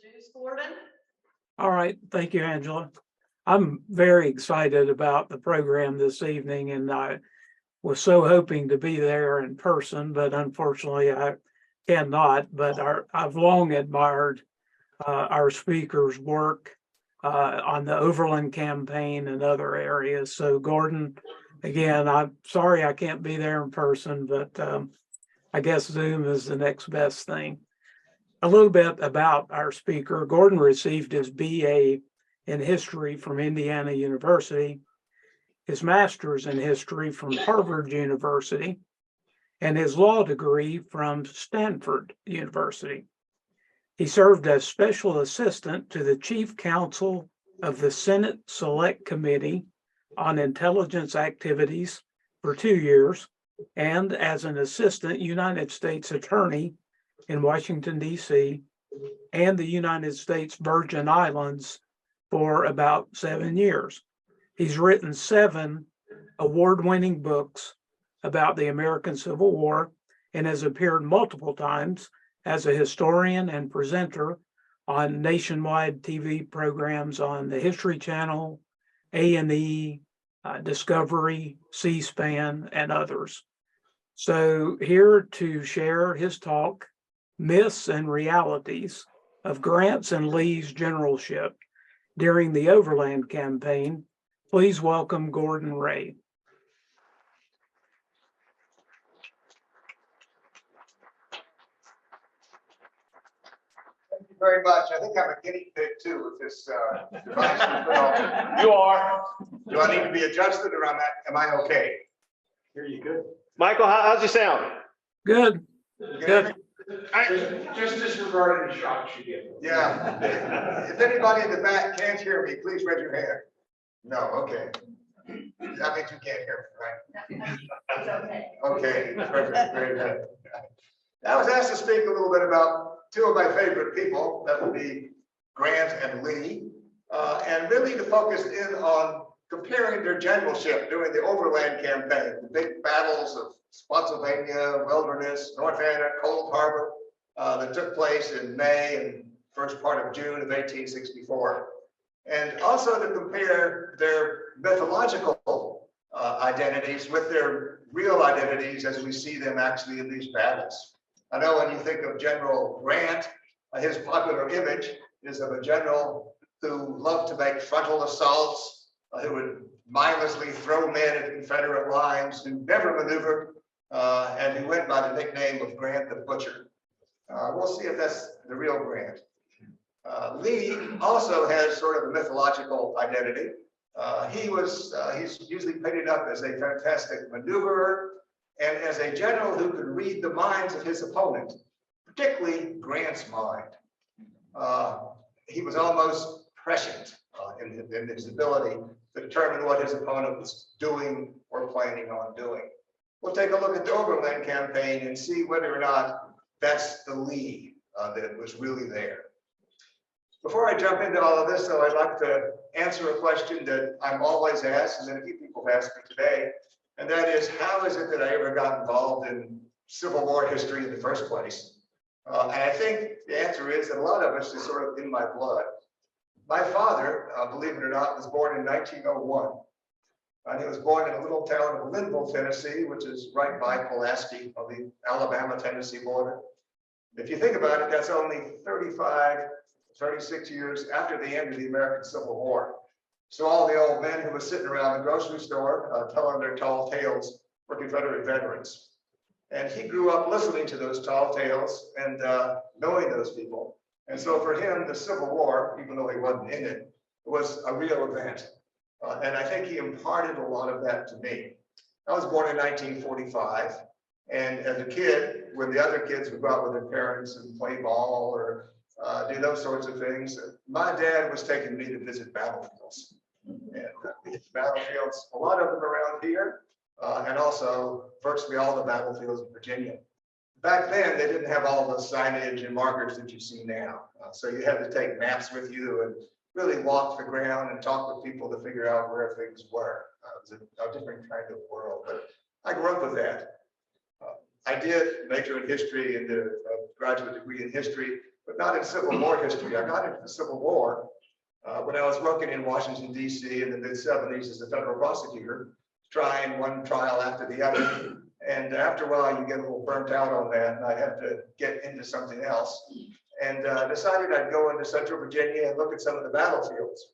introduce Gordon. All right, thank you, Angela. I'm very excited about the program this evening, and I was so hoping to be there in person, but unfortunately I cannot. But I've long admired our speaker's work on the Overland campaign and other areas. So Gordon, again, I'm sorry I can't be there in person, but I guess Zoom is the next best thing. A little bit about our speaker. Gordon received his BA in history from Indiana University, his master's in history from Harvard University, and his law degree from Stanford University. He served as special assistant to the chief counsel of the Senate Select Committee on Intelligence Activities for 2 years, and as an assistant United States attorney in Washington, D.C., and the United States Virgin Islands for about 7 years. He's written 7 award-winning books about the American Civil War and has appeared multiple times as a historian and presenter on nationwide TV programs on the History Channel, A&E, Discovery, C-SPAN, and others. So here to share his talk, Myths and Realities of Grant's and Lee's Generalship during the Overland Campaign, please welcome Gordon Ray. Thank you very much. I think I'm a guinea pig too with this device. You are. Do I need to be adjusted or am I okay? Here you go. Michael, how's it sound? Good. Good. Just disregarding the shocks you get. Yeah. If anybody in the back can't hear me, please raise your hand. No, okay. That means you can't hear me, right? It's okay. Okay, perfect, very good. I was asked to speak a little bit about 2 of my favorite people, that would be Grant and Lee, and really to focus in on comparing their generalship during the Overland campaign, the big battles of Spotsylvania, Wilderness, North Anna, Cold Harbor, that took place in May and first part of June of 1864. And also to compare their mythological identities with their real identities as we see them actually in these battles. I know when you think of General Grant, his popular image is of a general who loved to make frontal assaults, who would mindlessly throw men at Confederate lines, who never maneuvered, and who went by the nickname of Grant the Butcher. We'll see if that's the real Grant. Lee also has sort of a mythological identity. He's usually painted up as a fantastic maneuverer and as a general who could read the minds of his opponent, particularly Grant's mind. He was almost prescient in his ability to determine what his opponent was doing or planning on doing. We'll take a look at the Overland campaign and see whether or not that's the Lee that was really there. Before I jump into all of this, though, I'd like to answer a question that I'm always asked, and that a few people have asked me today, and that is, how is it that I ever got involved in Civil War history in the first place? And I think the answer is that a lot of us is sort of in my blood. My father, believe it or not, was born in 1901. And he was born in a little town of Linville, Tennessee, which is right by Pulaski on the Alabama-Tennessee border. If you think about it, that's only 36 years after the end of the American Civil War. So all the old men who were sitting around the grocery store telling their tall tales were Confederate veterans. And he grew up listening to those tall tales and knowing those people. And so for him, the Civil War, even though he wasn't in it, was a real event. And I think he imparted a lot of that to me. I was born in 1945. And as a kid, when the other kids would go out with their parents and play ball or do those sorts of things, my dad was taking me to visit battlefields. And battlefields, a lot of them around here, and also virtually all the battlefields in Virginia. Back then, they didn't have all the signage and markers that you see now. So you had to take maps with you and really walk the ground and talk with people to figure out where things were. It was a different kind of world, but I grew up with that. I did major in history and did a graduate degree in history but not in Civil War history. I got into the Civil War when I was working in Washington, D.C. in the mid-70s as a federal prosecutor, trying one trial after the other. And after a while, you get a little burnt out on that, and I had to get into something else. And decided I'd go into Central Virginia and look at some of the battlefields.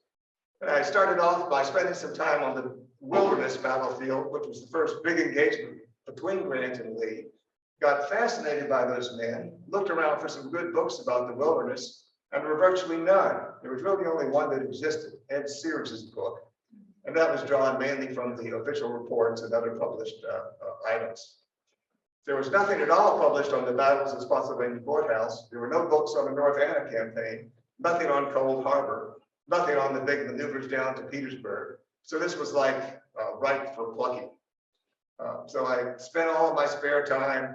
And I started off by spending some time on the Wilderness battlefield, which was the first big engagement between Grant and Lee. Got fascinated by those men, looked around for some good books about the Wilderness, and there were virtually none. There was really only one that existed, Ed Sears's book, and that was drawn mainly from the official reports and other published items. There was nothing at all published on the battles of Spotsylvania Courthouse. There were no books on the North Anna campaign, nothing on Cold Harbor, nothing on the big maneuvers down to Petersburg. So this was like ripe for plucking. So I spent all of my spare time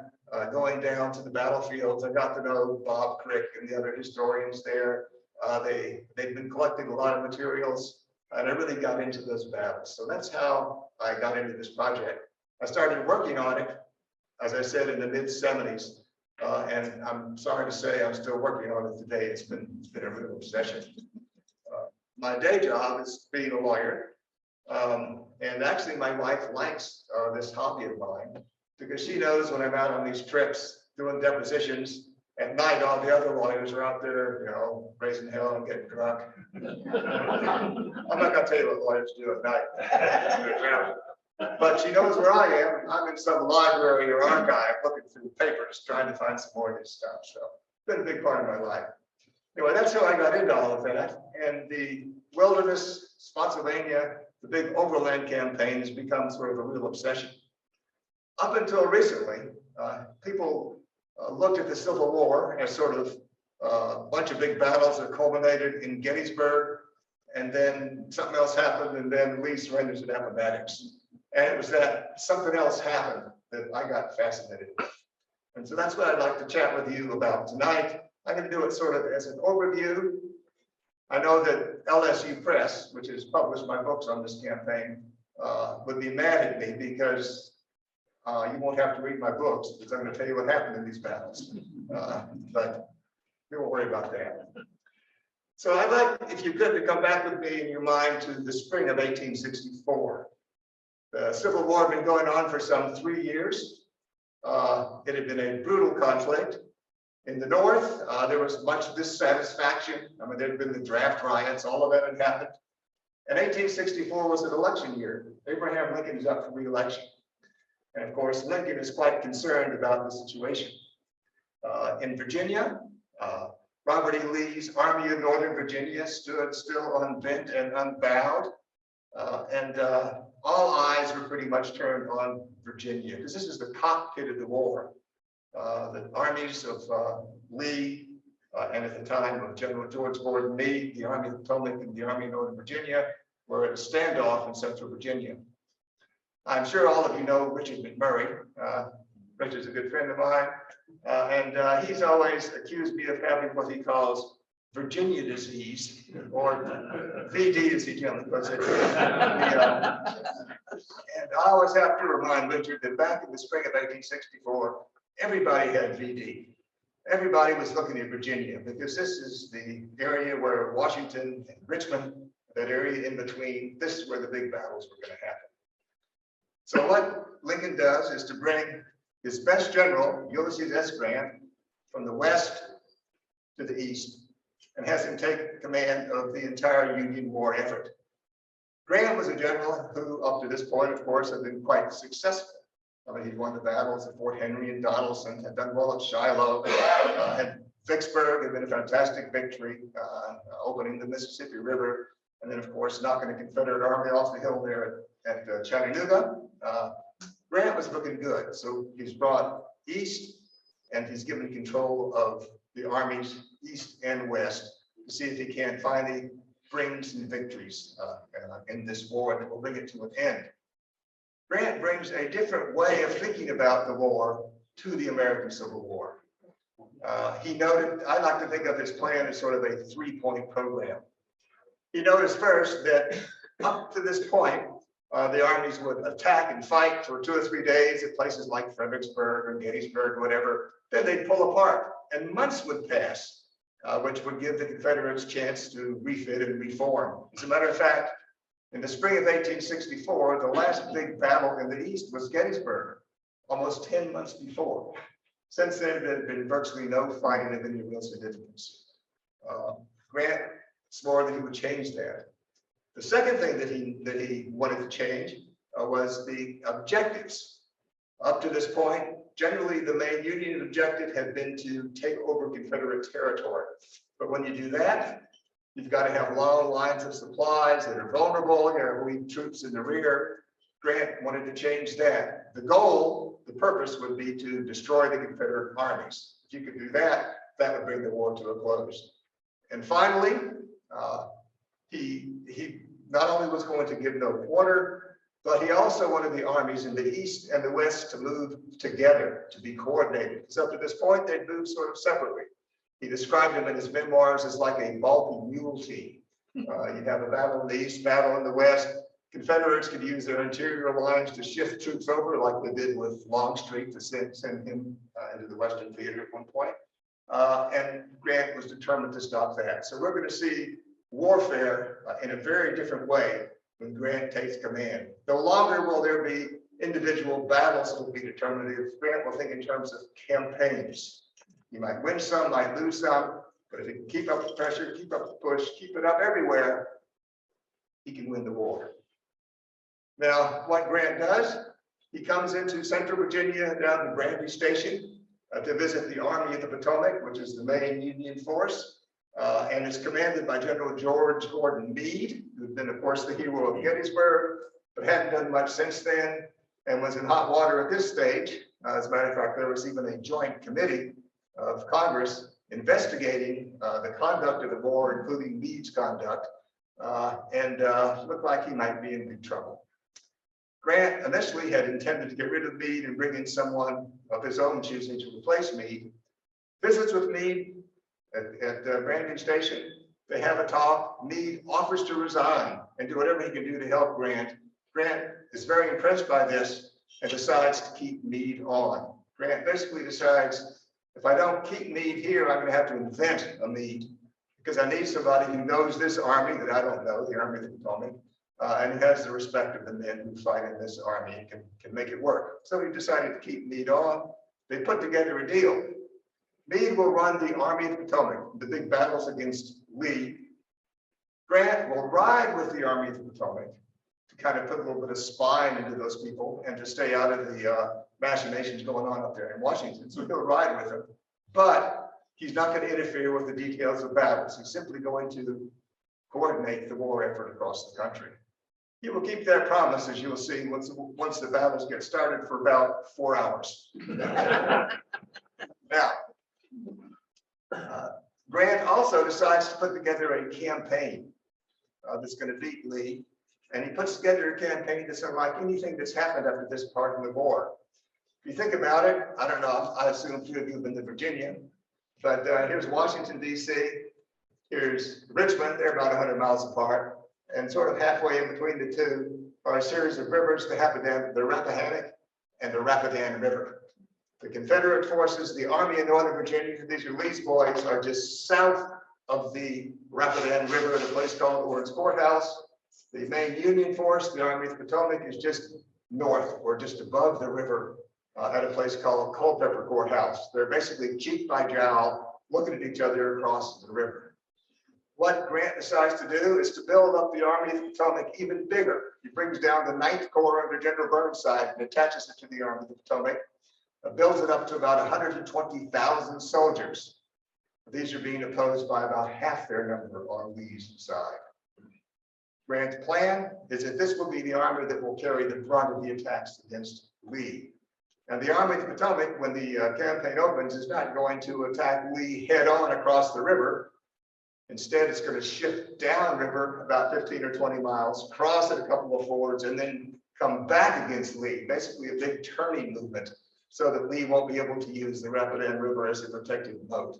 going down to the battlefields. I got to know Bob Crick and the other historians there. They'd been collecting a lot of materials, and I really got into those battles. So that's how I got into this project. I started working on it, as I said, in the mid-70s, and I'm sorry to say I'm still working on it today. It's been a real obsession. My day job is being a lawyer, and actually my wife likes this hobby of mine because she knows when I'm out on these trips doing depositions at night, all the other lawyers are out there, you know, raising hell and getting drunk. I'm not going to tell you what lawyers do at night. But she knows where I am. I'm in some library or archive looking through papers, trying to find some more of this stuff. So it's been a big part of my life. Anyway, that's how I got into all of that. And the Wilderness, Spotsylvania, the big Overland campaign has become sort of a real obsession. Up until recently, people looked at the Civil War as sort of a bunch of big battles that culminated in Gettysburg, and then something else happened, and then Lee surrenders at Appomattox. And it was that something else happened that I got fascinated with. And so that's what I'd like to chat with you about tonight. I'm going to do it sort of as an overview. I know that LSU Press, which has published my books on this campaign, would be mad at me because you won't have to read my books because I'm going to tell you what happened in these battles. But we won't worry about that. So I'd like, if you could, to come back with me in your mind to the spring of 1864. The Civil War had been going on for some 3 years. It had been a brutal conflict. In the North, there was much dissatisfaction. I mean, there had been the draft riots, all of that had happened. And 1864 was an election year. Abraham Lincoln is up for re-election. And of course, Lincoln is quite concerned about the situation. In Virginia, Robert E. Lee's Army of Northern Virginia stood still unbent and unbowed. And all eyes were pretty much turned on Virginia, because this is the cockpit of the war. The armies of Lee, and at the time of General George Gordon Meade, the Army of the Potomac and the Army of Northern Virginia, were at a standoff in Central Virginia. I'm sure all of you know Richard McMurray. Richard's a good friend of mine, and he's always accused me of having what he calls Virginia disease, or VD as he generally puts it. And I always have to remind Richard that back in the spring of 1864, everybody had VD. Everybody was looking at Virginia because this is the area where Washington and Richmond, that area in between, this is where the big battles were going to happen. So what Lincoln does is to bring his best general, Ulysses S. Grant, from the west to the east, and has him take command of the entire Union war effort. Grant was a general who, up to this point, of course, had been quite successful. I mean, he'd won the battles at Fort Henry and Donelson, had done well at Shiloh, and Vicksburg had been a fantastic victory, opening the Mississippi River, and then, of course, knocking the Confederate Army off the hill there at Chattanooga. Grant was looking good, so he's brought east, and he's given control of the armies east and west to see if he can finally bring some victories in this war that will bring it to an end. Grant brings a different way of thinking about the war to the American Civil War. He noted, I like to think of his plan as sort of a three-point program. He noticed first that up to this point, the armies would attack and fight for 2 or 3 days at places like Fredericksburg or Gettysburg or whatever. Then they'd pull apart, and months would pass which would give the Confederates a chance to refit and reform. As a matter of fact, in the spring of 1864, the last big battle in the East was Gettysburg, almost 10 months before. Since then, there had been virtually no fighting of any real significance. Grant swore that he would change that. The second thing that he wanted to change was the objectives. Up to this point, generally the main Union objective had been to take over Confederate territory. But when you do that, you've got to have long lines of supplies that are vulnerable. You have weak troops in the rear. Grant wanted to change that. The goal, the purpose would be to destroy the Confederate armies. If you could do that, that would bring the war to a close. And finally, he not only was going to give no quarter, but he also wanted the armies in the East and the West to move together, to be coordinated. Because up to this point, they'd moved sort of separately. He described them in his memoirs as like a bulky mule team. You'd have a battle in the East, battle in the West. Confederates could use their interior lines to shift troops over, like they did with Longstreet to send him into the Western Theater at one point. And Grant was determined to stop that. So we're going to see warfare in a very different way when Grant takes command. No longer will there be individual battles that will be determinative. Grant will think in terms of campaigns. You might win some, might lose some, but if you can keep up the pressure, keep up the push, keep it up everywhere, he can win the war. Now, what Grant does, he comes into Central Virginia down to Brandy Station to visit the Army of the Potomac, which is the main Union force, and is commanded by General George Gordon Meade, who's been, of course, the hero of Gettysburg, but hadn't done much since then and was in hot water at this stage. As a matter of fact, there was even a joint committee of Congress investigating the conduct of the war, including Meade's conduct, and looked like he might be in big trouble. Grant initially had intended to get rid of Meade and bring in someone of his own choosing to replace Meade. Visits with Meade at Brandy Station. They have a talk. Meade offers to resign and do whatever he can do to help Grant. Grant is very impressed by this and decides to keep Meade on. Grant basically decides, if I don't keep Meade here, I'm going to have to invent a Meade because I need somebody who knows this army that I don't know, the Army of the Potomac, and who has the respect of the men who fight in this army and can make it work. So he decided to keep Meade on. They put together a deal. Meade will run the Army of the Potomac, the big battles against Lee. Grant will ride with the Army of the Potomac to kind of put a little bit of spine into those people and to stay out of the machinations going on up there in Washington. So he'll ride with them, but he's not going to interfere with the details of battles. He's simply going to coordinate the war effort across the country. He will keep that promise, as you'll see, once the battles get started, for about 4 hours. Now, Grant also decides to put together a campaign that's going to beat Lee, and he puts together a campaign that's unlike anything that's happened after this part of the war. If you think about it, I don't know, I assume a few of you have been to Virginia, but here's Washington, D.C., here's Richmond, they're about 100 miles apart, and sort of halfway in between the two are a series of rivers, the Rappahannock and the Rapidan River. The Confederate forces, the Army of Northern Virginia, these are Lee's boys, are just south of the Rapidan River at a place called Ord's Courthouse. The main Union force, the Army of the Potomac, is just north or just above the river at a place called Culpeper Courthouse. They're basically cheek by jowl, looking at each other across the river. What Grant decides to do is to build up the Army of the Potomac even bigger. He brings down the 9th Corps under General Burnside and attaches it to the Army of the Potomac, builds it up to about 120,000 soldiers. These are being opposed by about half their number on Lee's side. Grant's plan is that this will be the army that will carry the brunt of the attacks against Lee. And the Army of the Potomac, when the campaign opens, is not going to attack Lee head on across the river. Instead, it's going to shift downriver about 15 or 20 miles, cross at a couple of fords, and then come back against Lee, basically a big turning movement, so that Lee won't be able to use the Rapidan River as a protective moat.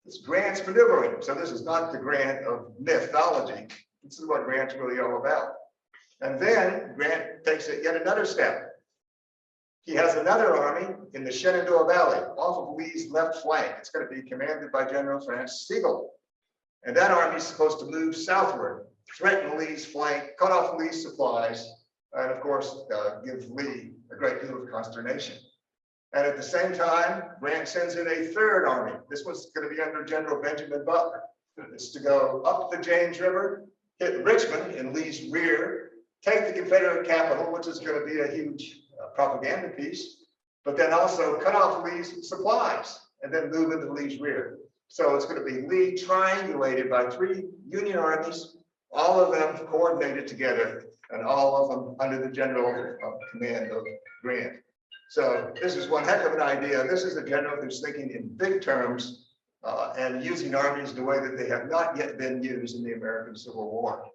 It's Grant's maneuvering. So this is not the Grant of mythology. This is what Grant's really all about. And then Grant takes it yet another step. He has another army in the Shenandoah Valley off of Lee's left flank. It's going to be commanded by General Francis Sigel. And that army is supposed to move southward, threaten Lee's flank, cut off Lee's supplies, and of course, give Lee a great deal of consternation. And at the same time, Grant sends in a third army. This one's going to be under General Benjamin Butler. It's to go up the James River, hit Richmond in Lee's rear, take the Confederate capital, which is going to be a huge propaganda piece, but then also cut off Lee's supplies and then move into Lee's rear. So it's going to be Lee triangulated by 3 Union armies, all of them coordinated together and all of them under the general command of Grant. So this is one heck of an idea. This is a general who's thinking in big terms and using armies in a way that they have not yet been used in the American Civil War.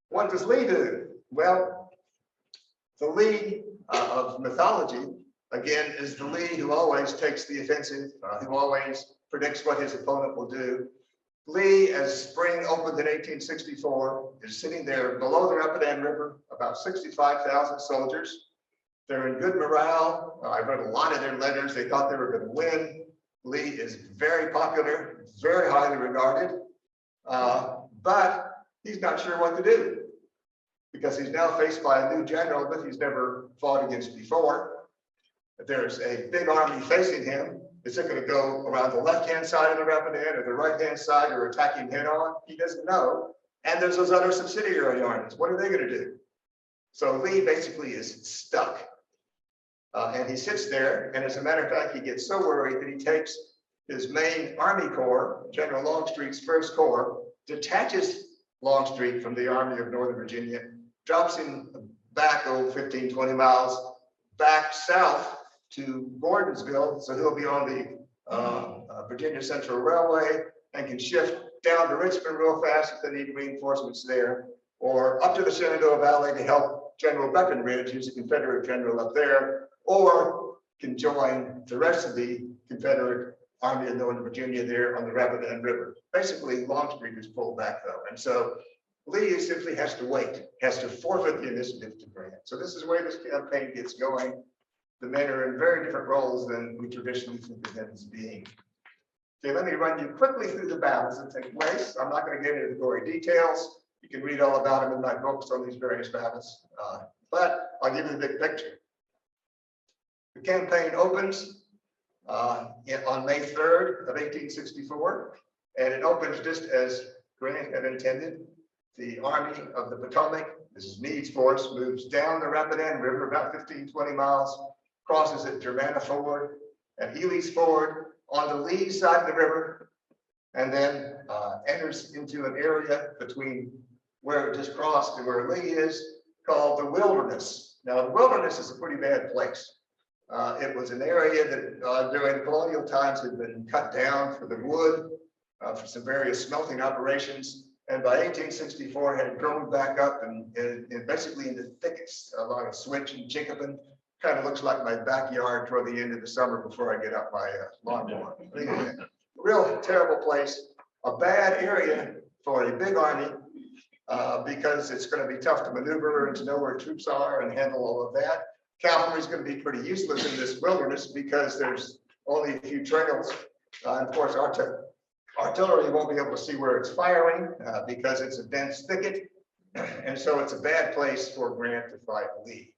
What does Lee do? Well, the Lee of mythology, again, is the Lee who always takes the offensive, who always predicts what his opponent will do. Lee, as spring opened in 1864, is sitting there below the Rapidan River, about 65,000 soldiers. They're in good morale. I read a lot of their letters. They thought they were going to win. Lee is very popular, very highly regarded, but he's not sure what to do because he's now faced by a new general that he's never fought against before. There's a big army facing him. Is it going to go around the left-hand side of the Rapidan or the right-hand side or attack him head-on? He doesn't know. And there's those other subsidiary armies. What are they going to do? So Lee basically is stuck. And he sits there, and as a matter of fact, he gets so worried that he takes his main army corps, General Longstreet's First Corps, detaches Longstreet from the Army of Northern Virginia, drops him back 15, 20 miles back south to Gordonsville, so he'll be on the Virginia Central Railway and can shift down to Richmond real fast if they need reinforcements there, or up to the Shenandoah Valley to help General Breckinridge, who's a Confederate general up there, or can join the rest of the Confederate Army of Northern Virginia there on the Rapidan River. Basically, Longstreet is pulled back though. And so Lee simply has to wait, has to forfeit the initiative to Grant. So this is where this campaign gets going. The men are in very different roles than we traditionally think of them as being. Okay, let me run you quickly through the battles that take place. I'm not going to get into the gory details. You can read all about them in my books on these various battles, but I'll give you the big picture. The campaign opens on May 3rd of 1864, and it opens just as Grant had intended. The Army of the Potomac, this is Meade's force, moves down the Rapidan River about 15, 20 miles, crosses at Germanna Ford and Ely's Ford on the lee side of the river, and then enters into an area between where it just crossed and where Lee is, called the Wilderness. Now, the Wilderness is a pretty bad place. It was an area that during colonial times had been cut down for the wood, for some various smelting operations, and by 1864 had grown back up and basically into thickets along a switch and Jacobin. Kind of looks like my backyard toward the end of the summer before I get up my lawnmower. Real terrible place, a bad area for a big army because it's going to be tough to maneuver and to know where troops are and handle all of that. Cavalry is going to be pretty useless in this wilderness because there's only a few trails. And of course, artillery won't be able to see where it's firing because it's a dense thicket. And so it's a bad place for Grant to fight Lee.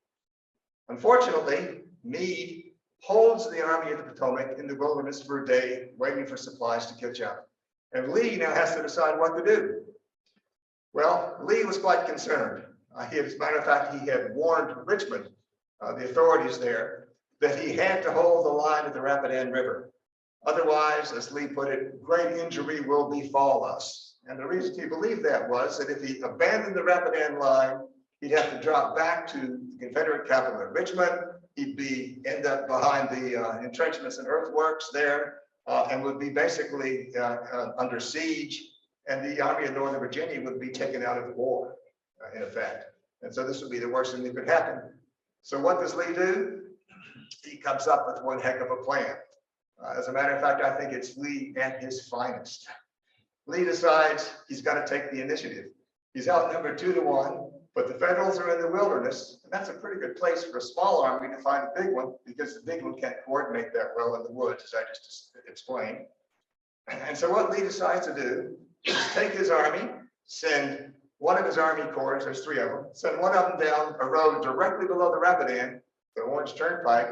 Unfortunately, Meade holds the Army of the Potomac in the wilderness for a day, waiting for supplies to catch up. And Lee now has to decide what to do. Well, Lee was quite concerned. As a matter of fact, he had warned Richmond, the authorities there, that he had to hold the line at the Rapidan River. Otherwise, as Lee put it, great injury will befall us. And the reason he believed that was that if he abandoned the Rapidan line, he'd have to drop back to the Confederate capital at Richmond. He'd end up behind the entrenchments and earthworks there and would be basically under siege. And the Army of Northern Virginia would be taken out of the war, in effect. And so this would be the worst thing that could happen. So what does Lee do? He comes up with one heck of a plan. As a matter of fact, I think it's Lee at his finest. Lee decides he's got to take the initiative. He's outnumbered 2-1. But the Federals are in the wilderness, and that's a pretty good place for a small army to find a big one, because the big one can't coordinate that well in the woods, as I just explained. And so what Lee decides to do is take his army, send one of his army corps, there's 3 of them, send one of them down a road directly below the Rapidan, the Orange Turnpike,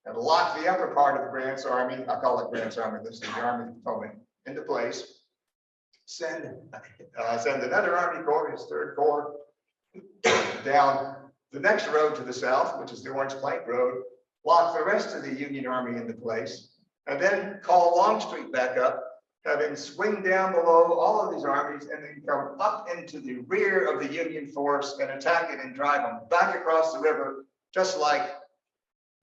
and lock the upper part of Grant's army, I call it Grant's army, this is the Army of the Potomac, into place. Send another army corps, his 3rd Corps, down the next road to the south, which is the Orange Plank Road, lock the rest of the Union Army into place, and then call Longstreet back up, have him swing down below all of these armies, and then come up into the rear of the Union force and attack it and drive them back across the river, just like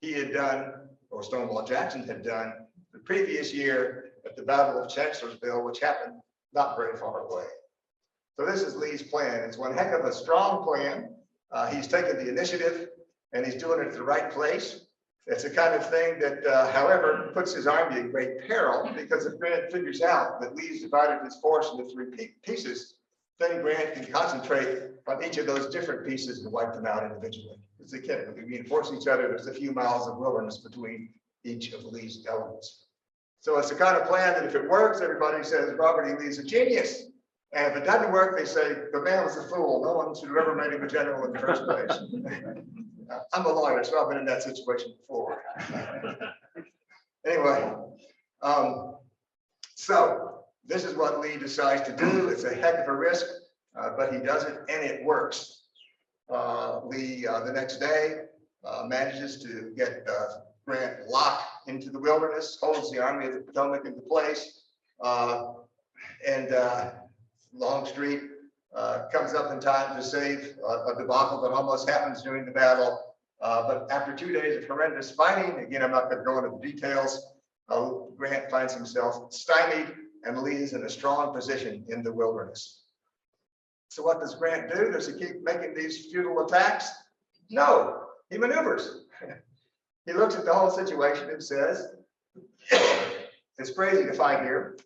he had done, or Stonewall Jackson had done, the previous year at the Battle of Chancellorsville, which happened not very far away. So this is Lee's plan. It's one heck of a strong plan. He's taken the initiative and he's doing it at the right place. It's the kind of thing that, however, puts his army in great peril, because if Grant figures out that Lee's divided his force into 3 pieces, then Grant can concentrate on each of those different pieces and wipe them out individually. Because they can't really reinforce each other. There's a few miles of wilderness between each of Lee's elements. So it's the kind of plan that if it works, everybody says Robert E. Lee's a genius. And if it doesn't work, they say the man was a fool. No one should have ever made him a general in the first place. I'm a lawyer, so I've been in that situation before. Anyway, so this is what Lee decides to do. It's a heck of a risk, but he does it and it works. Lee, the next day, manages to get Grant locked into the wilderness, holds the Army of the Potomac into place, and Longstreet comes up in time to save a debacle that almost happens during the battle. But after 2 days of horrendous fighting, again, I'm not going to go into the details, Grant finds himself stymied and Lee is in a strong position in the wilderness. So what does Grant do? Does he keep making these futile attacks? No, he maneuvers. He looks at the whole situation and says, it's crazy to fight here.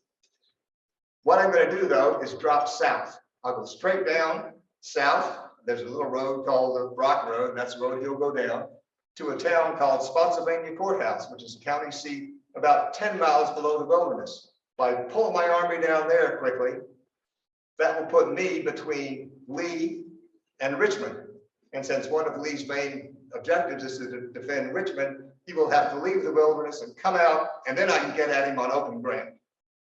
What I'm going to do, though, is drop south. I'll go straight down south. There's a little road called the Rock Road, and that's the road he'll go down, to a town called Spotsylvania Courthouse, which is a county seat about 10 miles below the wilderness. If I pull my army down there quickly, that will put me between Lee and Richmond. And since one of Lee's main objectives is to defend Richmond, he will have to leave the wilderness and come out, and then I can get at him on open ground.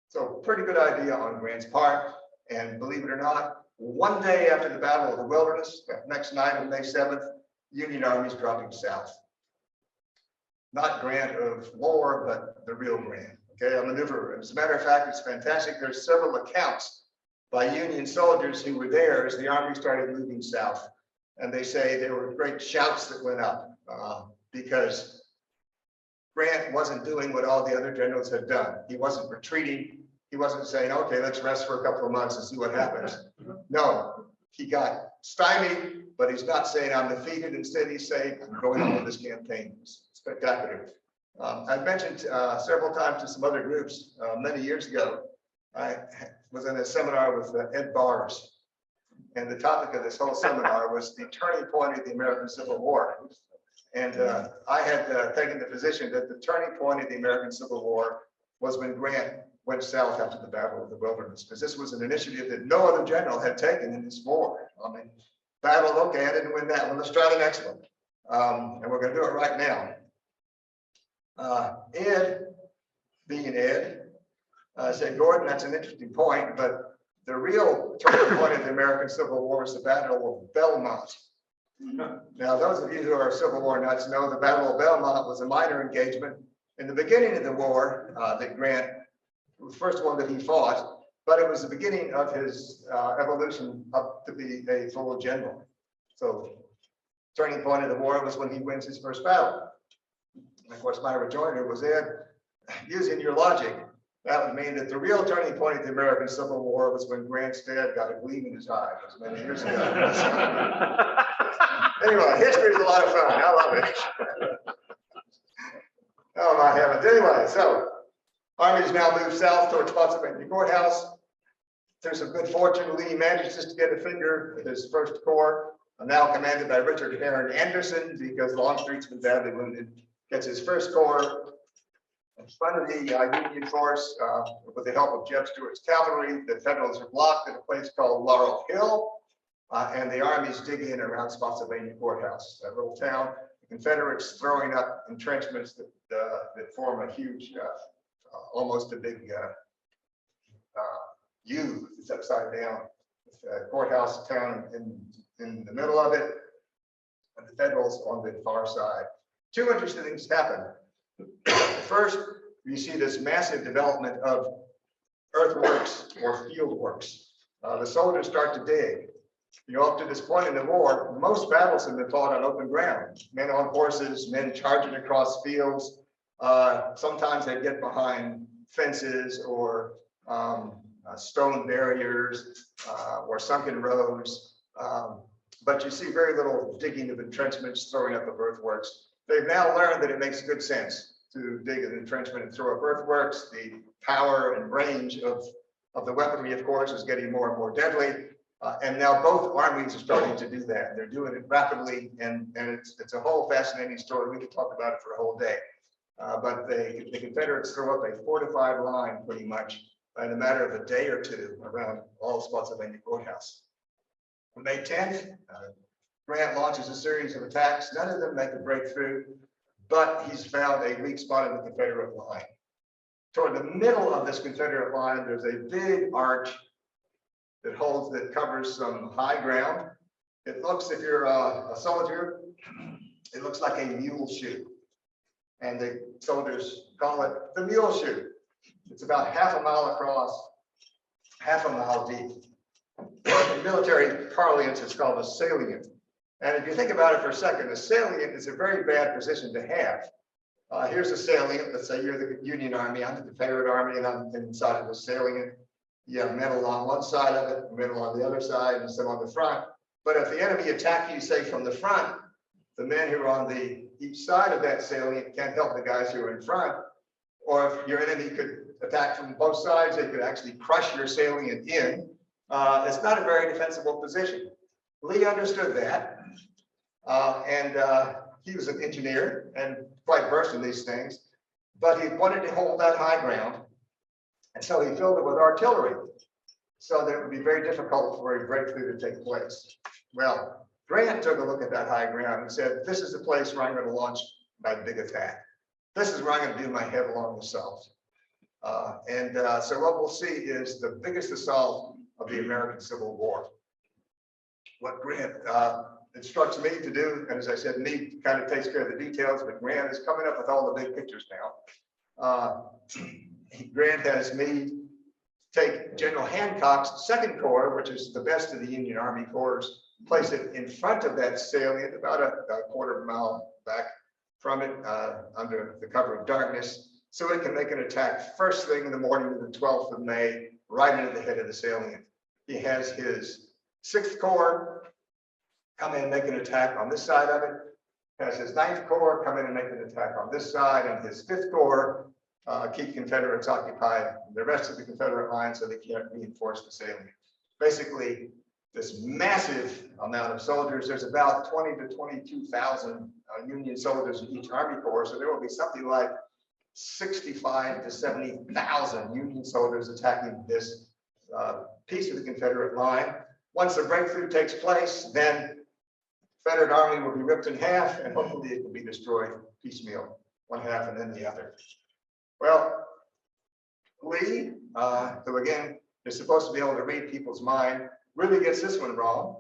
So pretty good idea on Grant's part. And believe it or not, one day after the Battle of the Wilderness, next night on May 7th, Union armies dropping south. Not Grant of lore, but the real Grant. Okay, a maneuver. As a matter of fact, it's fantastic. There's several accounts by Union soldiers who were there as the army started moving south. And they say there were great shouts that went up because Grant wasn't doing what all the other generals had done. He wasn't retreating. He wasn't saying, okay, let's rest for a couple of months and see what happens. No, he got stymied, but he's not saying I'm defeated. Instead, he's saying, I'm going on with this campaign. It's spectacular. I've mentioned several times to some other groups many years ago, I was in a seminar with Ed Bars. And the topic of this whole seminar was the turning point of the American Civil War. And I had taken the position that the turning point of the American Civil War was when Grant went south after the Battle of the Wilderness, because this was an initiative that no other general had taken in this war. I mean, battle, okay, I didn't win that one. Let's try the next one. And we're going to do it right now. Ed, being Ed, said, Gordon, that's an interesting point, but the real turning point of the American Civil War was the Battle of Belmont. Now, those of you who are Civil War nuts know the Battle of Belmont was a minor engagement in the beginning of the war that Grant, the first one that he fought, but it was the beginning of his evolution up to be a full general. So, turning point of the war was when he wins his first battle. And of course, my rejoinder was, Ed, using your logic, that would mean that the real turning point of the American Civil War was when Grant's dad got a gleam in his eye. It was many years ago. Anyway, history is a lot of fun. I love it. Oh my heavens. Anyway, so armies now move south towards Spotsylvania Courthouse. Through some good fortune, Lee manages to get a finger with his first corps now commanded by Richard Heron Anderson, because Longstreet's been badly wounded, gets his first corps in front of the Union force with the help of Jeb Stuart's cavalry. The Federals are blocked at a place called Laurel Hill, and the armies dig in around Spotsylvania Courthouse, that little town. The Confederates throwing up entrenchments that form a huge, almost a big U. It's upside down. Courthouse town in the middle of it, and the Federals on the far side. Two interesting things happen. First, you see this massive development of earthworks or field works. The soldiers start to dig. You know, up to this point in the war, most battles have been fought on open ground. Men on horses, men charging across fields. Sometimes they get behind fences or stone barriers or sunken roads. But you see very little digging of entrenchments, throwing up of earthworks. They've now learned that it makes good sense to dig an entrenchment and throw up earthworks. The power and range of the weaponry, of course, is getting more and more deadly. And now both armies are starting to do that. They're doing it rapidly, and it's a whole fascinating story. We could talk about it for a whole day. But the Confederates throw up a fortified line pretty much in a matter of a day or two around all Spotsylvania Courthouse. On May 10th, Grant launches a series of attacks. None of them make a breakthrough, but he's found a weak spot in the Confederate line. Toward the middle of this Confederate line, there's a big arch that covers some high ground. It looks, if you're a soldier, it looks like a mule shoe. And the soldiers call it the mule shoe. It's about half a mile across, half a mile deep. In military parlance, it's called a salient. And if you think about it for a second, a salient is a very bad position to have. Here's a salient. Let's say you're the Union Army, I'm the Confederate Army, and I'm inside of the salient. You have men along one side of it, men along the other side, and some on the front. But if the enemy attack you, say, from the front, the men who are on each side of that salient can't help the guys who are in front. Or if your enemy could attack from both sides, they could actually crush your salient in. It's not a very defensible position. Lee understood that, and he was an engineer and quite versed in these things, but he wanted to hold that high ground, and so he filled it with artillery, so that it would be very difficult for a breakthrough to take place. Well, Grant took a look at that high ground and said, this is the place where I'm going to launch my big attack. This is where I'm going to do my headlong assault. So what we'll see is the biggest assault of the American Civil War. What Grant instructs me to do, and as I said, Lee kind of takes care of the details, but Grant is coming up with all the big pictures now. Grant has me take General Hancock's Second Corps, which is the best of the Union Army Corps, place it in front of that salient, about a quarter of a mile back from it, under the cover of darkness, so it can make an attack first thing in the morning of the 12th of May, right into the head of the salient. He has his 6th Corps come in and make an attack on this side of it, has his 9th Corps come in and make an attack on this side, and his 5th Corps keep Confederates occupied, the rest of the Confederate line, so they can't reinforce the salient. Basically, this massive amount of soldiers, there's about 20 to 22,000 Union soldiers in each Army Corps, so there will be something like 65 to 70,000 Union soldiers attacking this piece of the Confederate line. Once the breakthrough takes place, then the Confederate Army will be ripped in half, and hopefully it will be destroyed piecemeal, one half and then the other. Well, Lee, who again is supposed to be able to read people's mind, really gets this one wrong.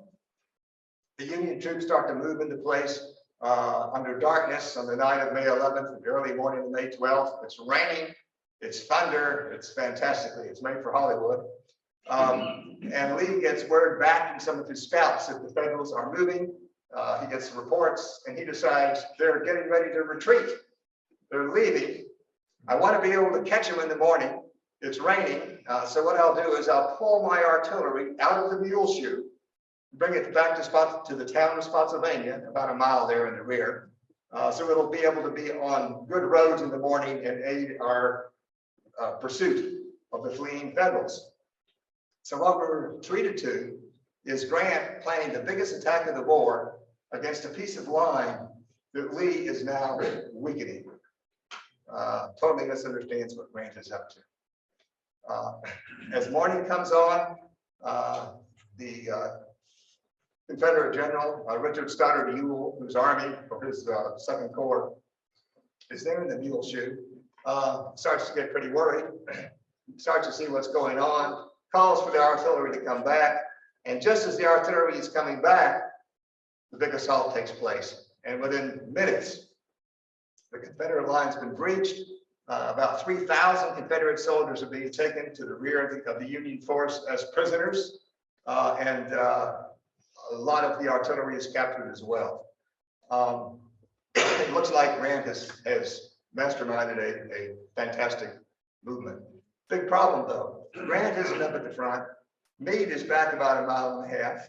The Union troops start to move into place under darkness on the night of May 11th, the early morning of May 12th. It's raining, it's thunder, it's fantastically, it's made for Hollywood. And Lee gets word back from some of his scouts that the Federals are moving. He gets reports, and he decides they're getting ready to retreat. They're leaving. I want to be able to catch them in the morning. It's raining, so what I'll do is I'll pull my artillery out of the mule shoe, bring it back to the town of Spotsylvania, about a mile there in the rear, so it'll be able to be on good roads in the morning and aid our pursuit of the fleeing Federals. So what we're treated to is Grant planning the biggest attack of the war against a piece of line that Lee is now weakening. Totally misunderstands what Grant is up to. As morning comes on, the Confederate General Richard Stoddard Ewell, whose army or his Second Corps is there in the mule shoe, starts to get pretty worried, starts to see what's going on, calls for the artillery to come back, and just as the artillery is coming back, the big assault takes place. And within minutes, the Confederate line's been breached. About 3,000 Confederate soldiers are being taken to the rear of the Union force as prisoners, and a lot of the artillery is captured as well. It looks like Grant has masterminded a fantastic movement. Big problem though, Grant isn't up at the front. Meade is back about 1.5 miles.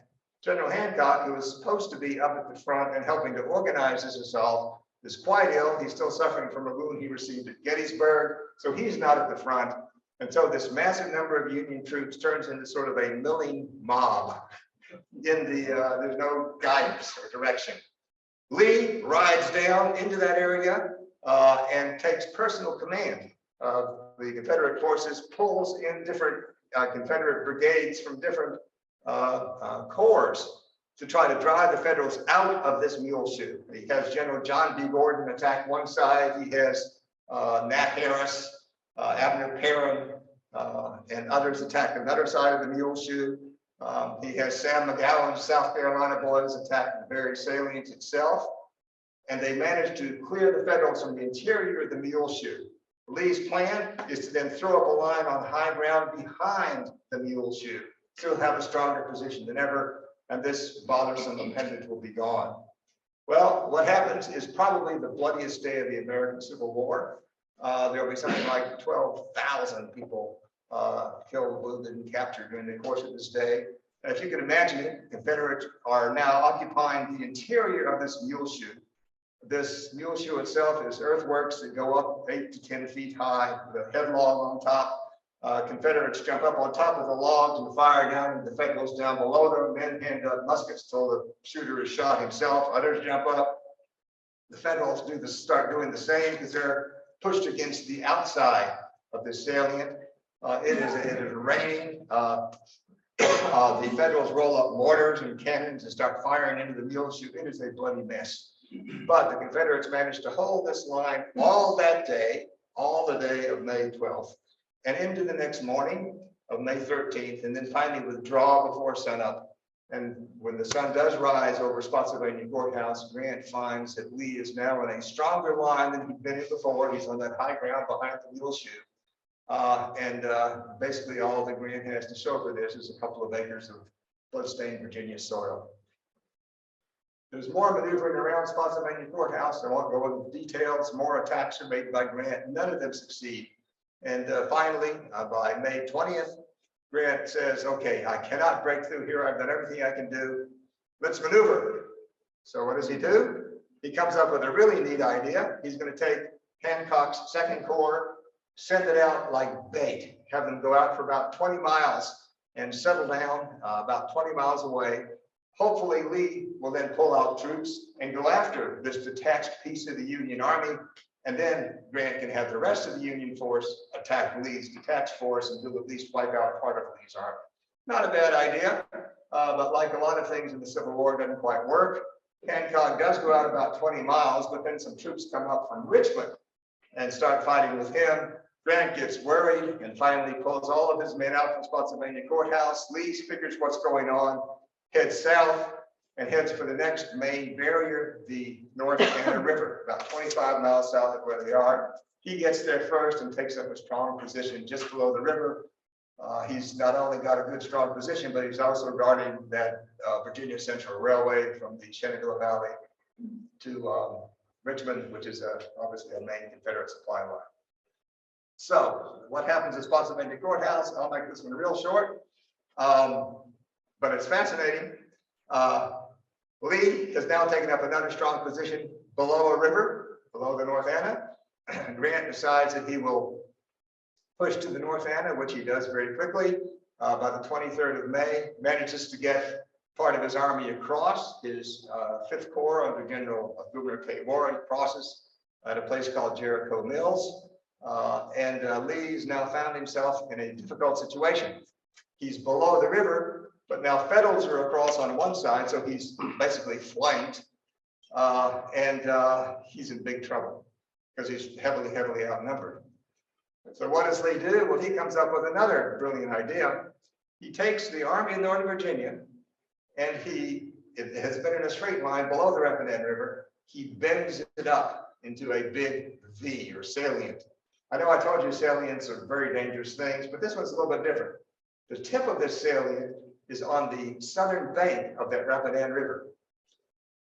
General Hancock, who was supposed to be up at the front and helping to organize this assault, is quite ill. He's still suffering from a wound he received at Gettysburg, so he's not at the front. And so this massive number of Union troops turns into sort of a milling mob. There's no guidance or direction. Lee rides down into that area and takes personal command of the Confederate forces, pulls in different Confederate brigades from different corps to try to drive the Federals out of this mule shoe. He has General John B. Gordon attack one side. He has Nat Harris, Abner Perrin, and others attack another side of the mule shoe. He has Sam McGowan's South Carolina boys attack the very salient itself. And they managed to clear the Federals from the interior of the mule shoe. Lee's plan is to then throw up a line on high ground behind the mule shoe. So he'll have a stronger position than ever, and this bothersome appendage will be gone. Well, what happens is probably the bloodiest day of the American Civil War. There'll be something like 12,000 people killed, wounded, and captured during the course of this day. And if you can imagine it, Confederates are now occupying the interior of this mule shoe. This mule shoe itself is earthworks that go up 8 to 10 feet high, with a headlog on top. Confederates jump up on top of the logs and fire down into the Federals down below them. Men hand up muskets till the shooter is shot himself. Others jump up. The Federals start doing the same because they're pushed against the outside of this salient. It is raining. The Federals roll up mortars and cannons and start firing into the mule shoe. It is a bloody mess. But the Confederates managed to hold this line all that day, all the day of May 12th, and into the next morning of May 13th, and then finally withdraw before sunup. And when the sun does rise over Spotsylvania Courthouse, Grant finds that Lee is now in a stronger line than he'd been in before. He's on that high ground behind the mule shoe. Basically all that Grant has to show for this is a couple of acres of bloodstained Virginia soil. There's more maneuvering around Spotsylvania Courthouse. I won't go into details. More attacks are made by Grant. None of them succeed. And finally, by May 20th, Grant says, okay, I cannot break through here. I've done everything I can do. Let's maneuver. So what does he do? He comes up with a really neat idea. He's going to take Hancock's Second Corps, send it out like bait, have them go out for about 20 miles and settle down about 20 miles away. Hopefully Lee will then pull out troops and go after this detached piece of the Union Army. And then Grant can have the rest of the Union force attack Lee's detached force and he'll at least wipe out part of Lee's army. Not a bad idea, but like a lot of things in the Civil War, it doesn't quite work. Hancock does go out about 20 miles, but then some troops come up from Richmond and start fighting with him. Grant gets worried and finally pulls all of his men out from Spotsylvania Courthouse. Lee figures what's going on, heads south, and heads for the next main barrier, the North Anna River, about 25 miles south of where they are. He gets there first and takes up a strong position just below the river. He's not only got a good, strong position, but he's also guarding that Virginia Central Railway from the Shenandoah Valley to Richmond, which is obviously a main Confederate supply line. So what happens at Spotsylvania Courthouse? I'll make this one real short, but it's fascinating. Lee has now taken up another strong position below a river, below the North Anna. Grant decides that he will push to the North Anna, which he does very quickly. By the 23rd of May, manages to get part of his army across. His 5th Corps under Governor K. Warren crosses at a place called Jericho Mills. Lee's now found himself in a difficult situation. He's below the river, but now Federals are across on one side, so he's basically flanked. He's in big trouble because he's heavily outnumbered. So what does Lee do? Well, he comes up with another brilliant idea. He takes the army in Northern Virginia, and it has been in a straight line below the Rapidan River. He bends it up into a big V, or salient. I know I told you salients are very dangerous things, but this one's a little bit different. The tip of this salient is on the southern bank of that Rapidan River,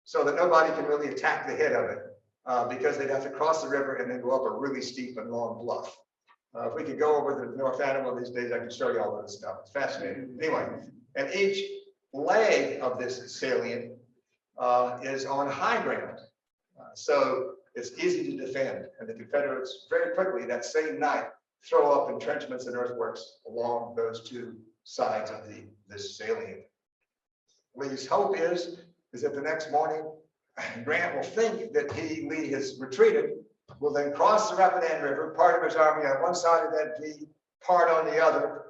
so that nobody can really attack the head of it, because they'd have to cross the river and then go up a really steep and long bluff. If we could go over to North Animal these days, I can show you all of this stuff. It's fascinating. Anyway, and each leg of this salient is on high ground. So it's easy to defend. And the Confederates very quickly that same night throw up entrenchments and earthworks along those two sides of this salient. Lee's hope is that the next morning, Grant will think that Lee has retreated, will then cross the Rapidan River, part of his army on one side of that V, part on the other.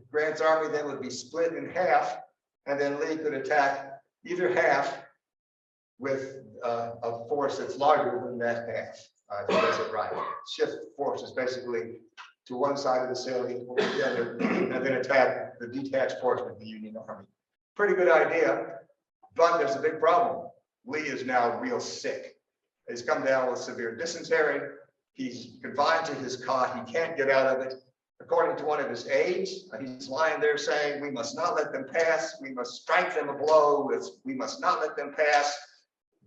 Grant's army then would be split in half, and then Lee could attack either half with a force that's larger than that half. If he does it right. Shift forces basically to one side of the salient or the other, and then attack the detached portion of the Union Army. Pretty good idea, but there's a big problem. Lee is now real sick. He's come down with severe dysentery. He's confined to his cot. He can't get out of it. According to one of his aides, he's lying there saying, "We must not let them pass. We must strike them a blow. We must not let them pass."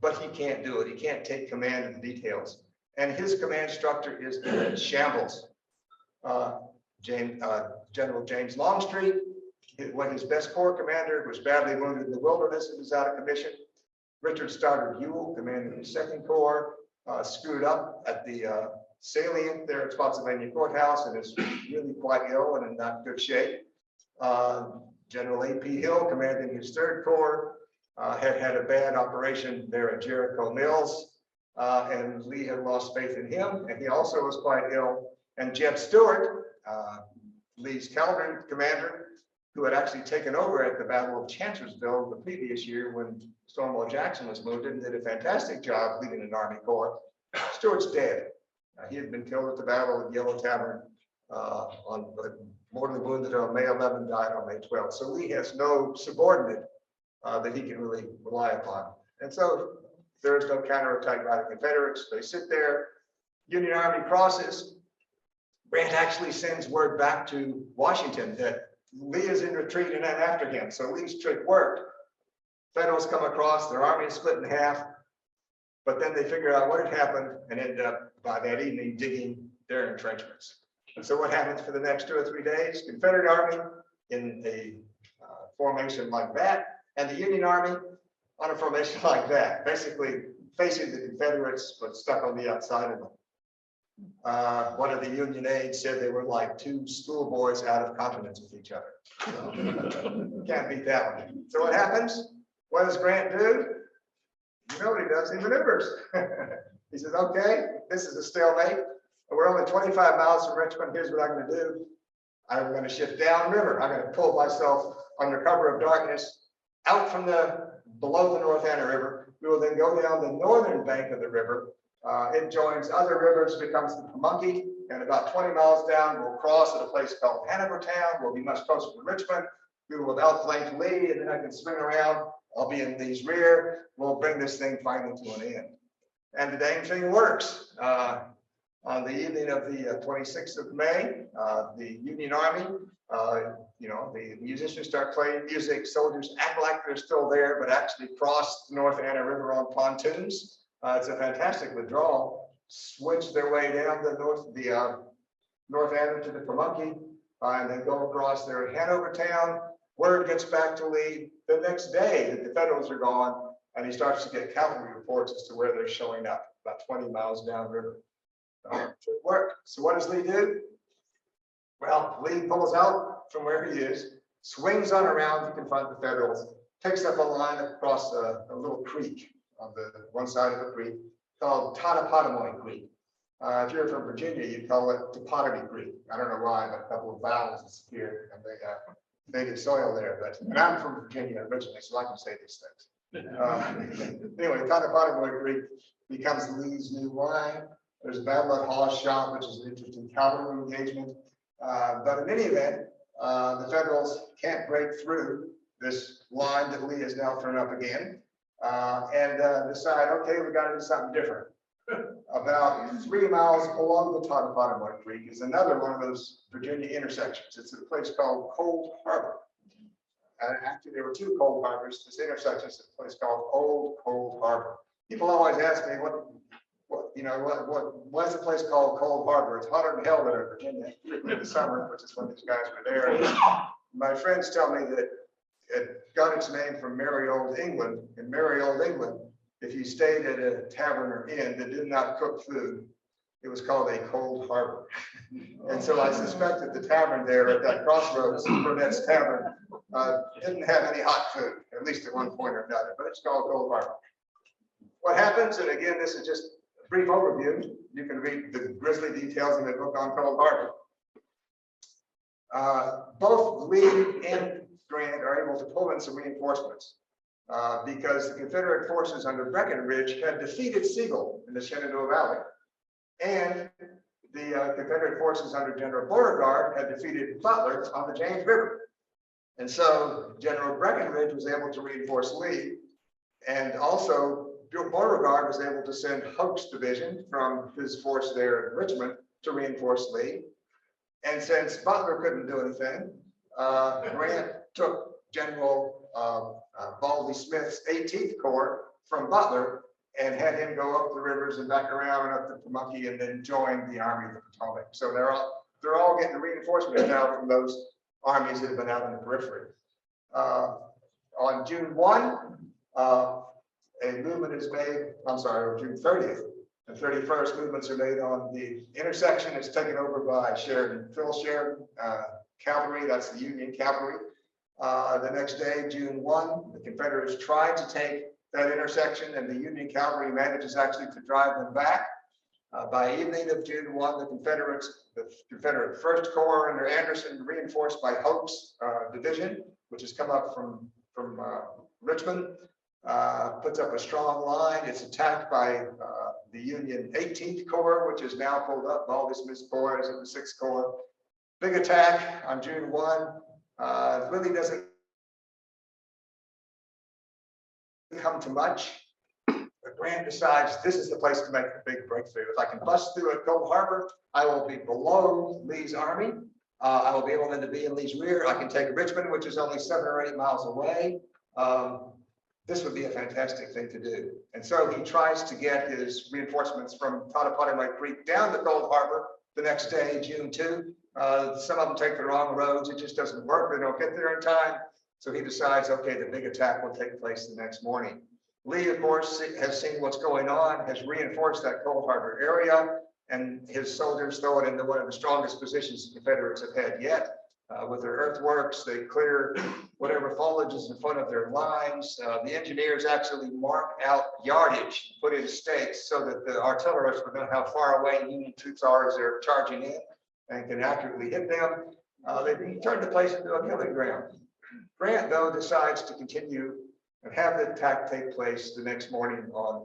But he can't do it. He can't take command of the details. And his command structure is in shambles. General James Longstreet, his best corps commander, was badly wounded in the Wilderness and was out of commission. Richard Stoddard Ewell, commanding the 2nd Corps, screwed up at the salient there at Spotsylvania Courthouse and is really quite ill and in not good shape. General A.P. Hill, commanding his 3rd Corps, had a bad operation there at Jericho Mills, and Lee had lost faith in him, and he also was quite ill. And Jeb Stuart, Lee's cavalry commander, who had actually taken over at the Battle of Chancellorsville the previous year when Stonewall Jackson was moved and did a fantastic job leading an Army Corps. Stuart's dead. He had been killed at the Battle of Yellow Tavern, mortally wounded on May 11, died on May 12. So Lee has no subordinate that he can really rely upon. And so there is no counterattack by the Confederates. They sit there. Union Army crosses. Grant actually sends word back to Washington that Lee is in retreat and then after him. So Lee's trick worked. Federals come across, their army is split in half, but then they figure out what had happened and end up by that evening digging their entrenchments. And so what happens for the next 2 or 3 days? Confederate army in a formation like that, and the Union Army on a formation like that, basically facing the Confederates but stuck on the outside of them. One of the Union aides said they were like 2 schoolboys out of continence with each other. So, can't beat that one. So what happens? What does Grant do? You know what he does? He maneuvers. He says, "Okay, this is a stalemate. We're only 25 miles from Richmond. Here's what I'm going to do. I'm going to shift downriver. I'm going to pull myself under cover of darkness out from below the North Anna River. We will then go down the northern bank of the river. It joins other rivers, becomes the Pamunkey, and about 20 miles down, we'll cross at a place called Hanovertown. We'll be much closer to Richmond. We will outflank Lee, and then I can swing around. I'll be in Lee's rear. We'll bring this thing finally to an end." And the dang thing works. On the evening of the 26th of May, the Union Army, the musicians start playing music. Soldiers act like they're still there, but actually cross the North Anna River on pontoons. It's a fantastic withdrawal. Switch their way down the North Anna to the Pamunkey, and then go across there at Hanovertown. Word gets back to Lee the next day that the Federals are gone, and he starts to get cavalry reports as to where they're showing up, about 20 miles downriver. It worked. So what does Lee do? Well, Lee pulls out from where he is, swings on around to confront the Federals, takes up a line across a little creek on the one side of the creek called Totopotomoy Creek. If you're from Virginia, you'd call it Topotomy Creek. I don't know why, but a couple of vowels disappeared and they got native soil there. But and I'm from Virginia originally, so I can say these things. Anyway, Totopotomoy Creek becomes Lee's new line. There's a Battle Hall shop, which is an interesting cavalry engagement. But in any event, the Federals can't break through this line that Lee has now thrown up again, and decide, okay, we got to do something different. About 3 miles below the Totopotomoy Creek is another one of those Virginia intersections. It's a place called Cold Harbor. Actually, there were 2 Cold Harbors. This intersection is a place called Old Cold Harbor. People always ask me, what's the place called Cold Harbor? It's hotter than hell there in Virginia in the summer, which is when these guys were there. My friends tell me that it got its name from merry old England. In merry old England, if you stayed at a tavern or inn that did not cook food, it was called a cold harbor. And so I suspect that the tavern there at that crossroads, Burnett's Tavern, didn't have any hot food, at least at one point or another, but it's called Cold Harbor. What happens, and again, this is just a brief overview. You can read the grisly details in the book on Cold Harbor. Both Lee and Grant are able to pull in some reinforcements because the Confederate forces under Breckinridge had defeated Sigel in the Shenandoah Valley, and the Confederate forces under General Beauregard had defeated Butler on the James River. And so General Breckinridge was able to reinforce Lee, and also Beauregard was able to send Hoke's division from his force there in Richmond to reinforce Lee. And since Butler couldn't do anything, Grant took General Baldy Smith's 18th Corps from Butler and had him go up the rivers and back around and up the Pamunkey and then join the Army of the Potomac. So they're all getting reinforcements now from those armies that have been out in the periphery. On June 1, a movement is made, on June 30th, and 31st movements are made on the intersection. It's taken over by Phil Sheridan cavalry, that's the Union cavalry. The next day, June 1, the Confederates tried to take that intersection and the Union cavalry manages actually to drive them back. By evening of June 1, the Confederate First Corps under Anderson, reinforced by Hoke's division, which has come up from Richmond, puts up a strong line. It's attacked by the Union 18th Corps, which is now pulled up. Baldy Smith's boys in the 6th Corps. Big attack on June 1. Really doesn't come to much. But Grant decides this is the place to make a big breakthrough. If I can bust through at Cold Harbor, I will be below Lee's army. I will be able then to be in Lee's rear. I can take Richmond, which is only 7 or 8 miles away. This would be a fantastic thing to do. And so he tries to get his reinforcements from Totopotomoy Creek down to Cold Harbor the next day, June 2. Some of them take the wrong roads. It just doesn't work. They don't get there in time. So he decides, okay, the big attack will take place the next morning. Lee, of course, has seen what's going on, has reinforced that Cold Harbor area, and his soldiers throw it into one of the strongest positions the Confederates have had yet. With their earthworks, they clear whatever foliage is in front of their lines. The engineers actually mark out yardage, put in stakes so that the artillerists will know how far away Union troops are as they're charging in and can accurately hit them. They turn the place into a killing ground. Grant, though, decides to continue and have the attack take place the next morning on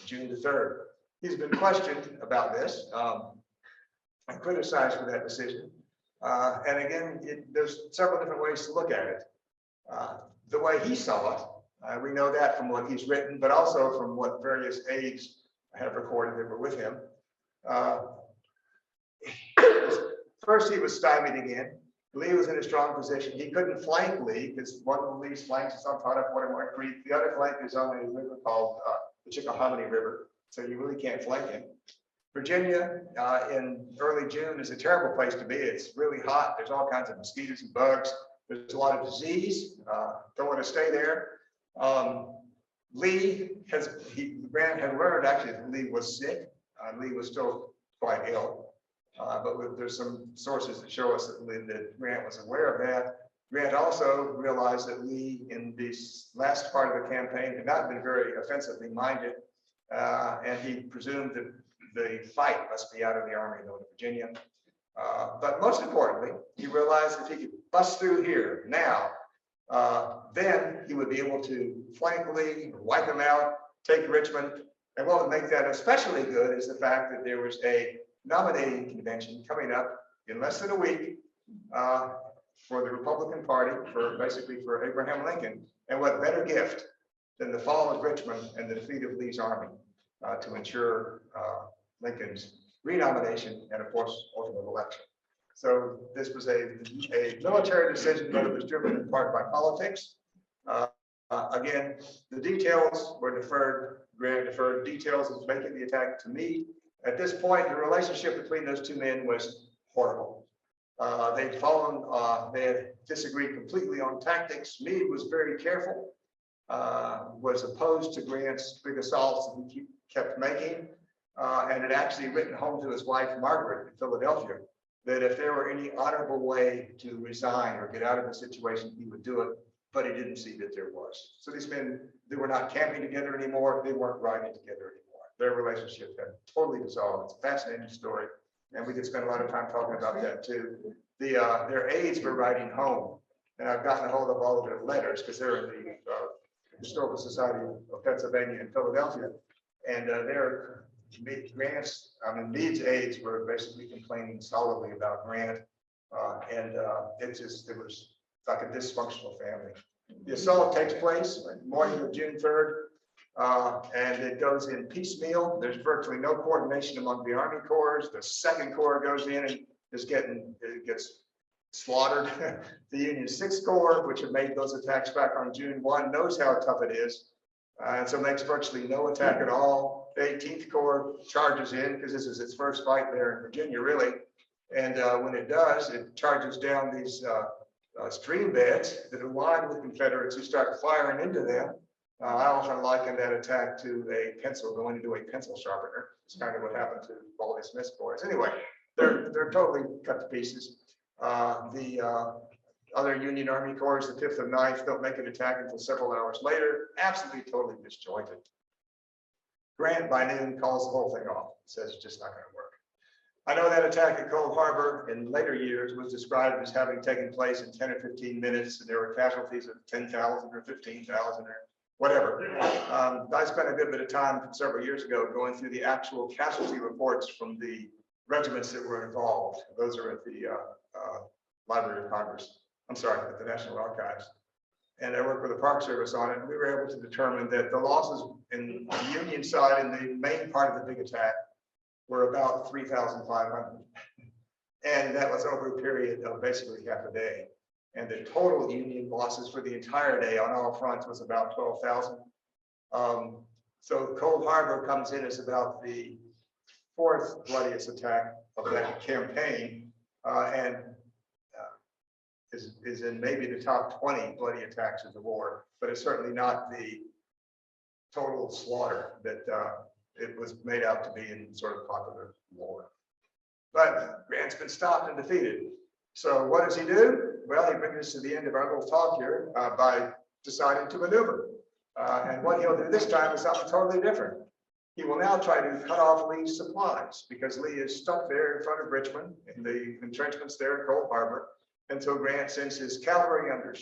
June the 3rd. He's been questioned about this and criticized for that decision. And again, there's several different ways to look at it. The way he saw it, we know that from what he's written, but also from what various aides have recorded that were with him. First, he was stymied again. Lee was in a strong position. He couldn't flank Lee because one of Lee's flanks is on Totopotomoy Creek. The other flank is on a river called the Chickahominy River. So you really can't flank him. Virginia in early June is a terrible place to be. It's really hot. There's all kinds of mosquitoes and bugs. There's a lot of disease. Don't want to stay there. Grant had learned actually that Lee was sick. Lee was still quite ill. But there's some sources that show us that Grant was aware of that. Grant also realized that Lee, in this last part of the campaign, had not been very offensively minded, and he presumed that the fight must be out of the Army of Northern Virginia. But most importantly, he realized if he could bust through here now, then he would be able to flank Lee, wipe him out, take Richmond. And what would make that especially good is the fact that there was a nominating convention coming up in less than a week for the Republican Party, basically for Abraham Lincoln. And what better gift than the fall of Richmond and the defeat of Lee's army to ensure Lincoln's renomination and, of course, ultimate election. So this was a military decision, but it was driven in part by politics. Again, the details were deferred. Grant deferred details of making the attack to Meade. At this point, the relationship between those two men was horrible. They'd fallen, they had disagreed completely on tactics. Meade was very careful, was opposed to Grant's big assaults that he kept making, and had actually written home to his wife, Margaret, in Philadelphia, that if there were any honorable way to resign or get out of the situation, he would do it, but he didn't see that there was. So these men, they were not camping together anymore. They weren't riding together anymore. Their relationship had totally dissolved. It's a fascinating story, and we could spend a lot of time talking about that too. Their aides were riding home, and I've gotten a hold of all of their letters because they're in the Historical Society of Pennsylvania in Philadelphia, and Meade's aides were basically complaining solidly about Grant, and it was like a dysfunctional family. The assault takes place the morning of June 3rd, and it goes in piecemeal. There's virtually no coordination among the Army Corps. The Second Corps goes in and gets slaughtered. The Union 6th Corps, which had made those attacks back on June 1, knows how tough it is, and so makes virtually no attack at all. The 18th Corps charges in because this is its first fight there in Virginia, really. And when it does, it charges down these stream beds that are lined with Confederates who start firing into them. I often liken that attack to a pencil going into a pencil sharpener. It's kind of what happened to Baldy Smith's boys. Anyway, they're totally cut to pieces. The other Union Army Corps, the 5th and 9th, don't make an attack until several hours later. Absolutely, totally disjointed. Grant by noon calls the whole thing off. Says it's just not going to work. I know that attack at Cold Harbor in later years was described as having taken place in 10 or 15 minutes, and there were casualties of 10,000 or 15,000 or whatever. I spent a good bit of time several years ago going through the actual casualty reports from the regiments that were involved. Those are at the Library of Congress. I'm sorry, at the National Archives. And I worked with the Park Service on it, and we were able to determine that the losses in the Union side in the main part of the big attack were about 3,500. And that was over a period of basically half a day. And the total Union losses for the entire day on all fronts was about 12,000. So Cold Harbor comes in as about the 4th bloodiest attack of that campaign, and is in maybe the top 20 bloody attacks of the war, but it's certainly not the total slaughter that it was made out to be in sort of popular lore. But Grant's been stopped and defeated. So what does he do? Well, he brings us to the end of our little talk here by deciding to maneuver. And what he'll do this time is something totally different. He will now try to cut off Lee's supplies because Lee is stuck there in front of Richmond in the entrenchments there in Cold Harbor until Grant sends his cavalry under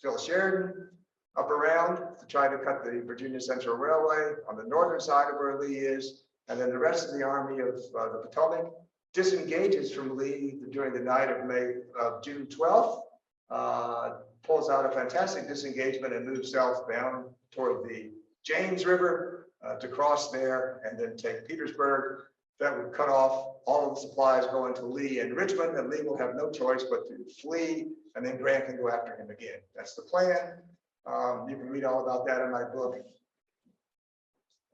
Phil Sheridan up around to try to cut the Virginia Central Railway on the northern side of where Lee is. And then the rest of the Army of the Potomac disengages from Lee during the night of June 12th, pulls out a fantastic disengagement and moves southbound toward the James River to cross there and then take Petersburg. That would cut off all of the supplies going to Lee and Richmond, and Lee will have no choice but to flee, and then Grant can go after him again. That's the plan. You can read all about that in my book,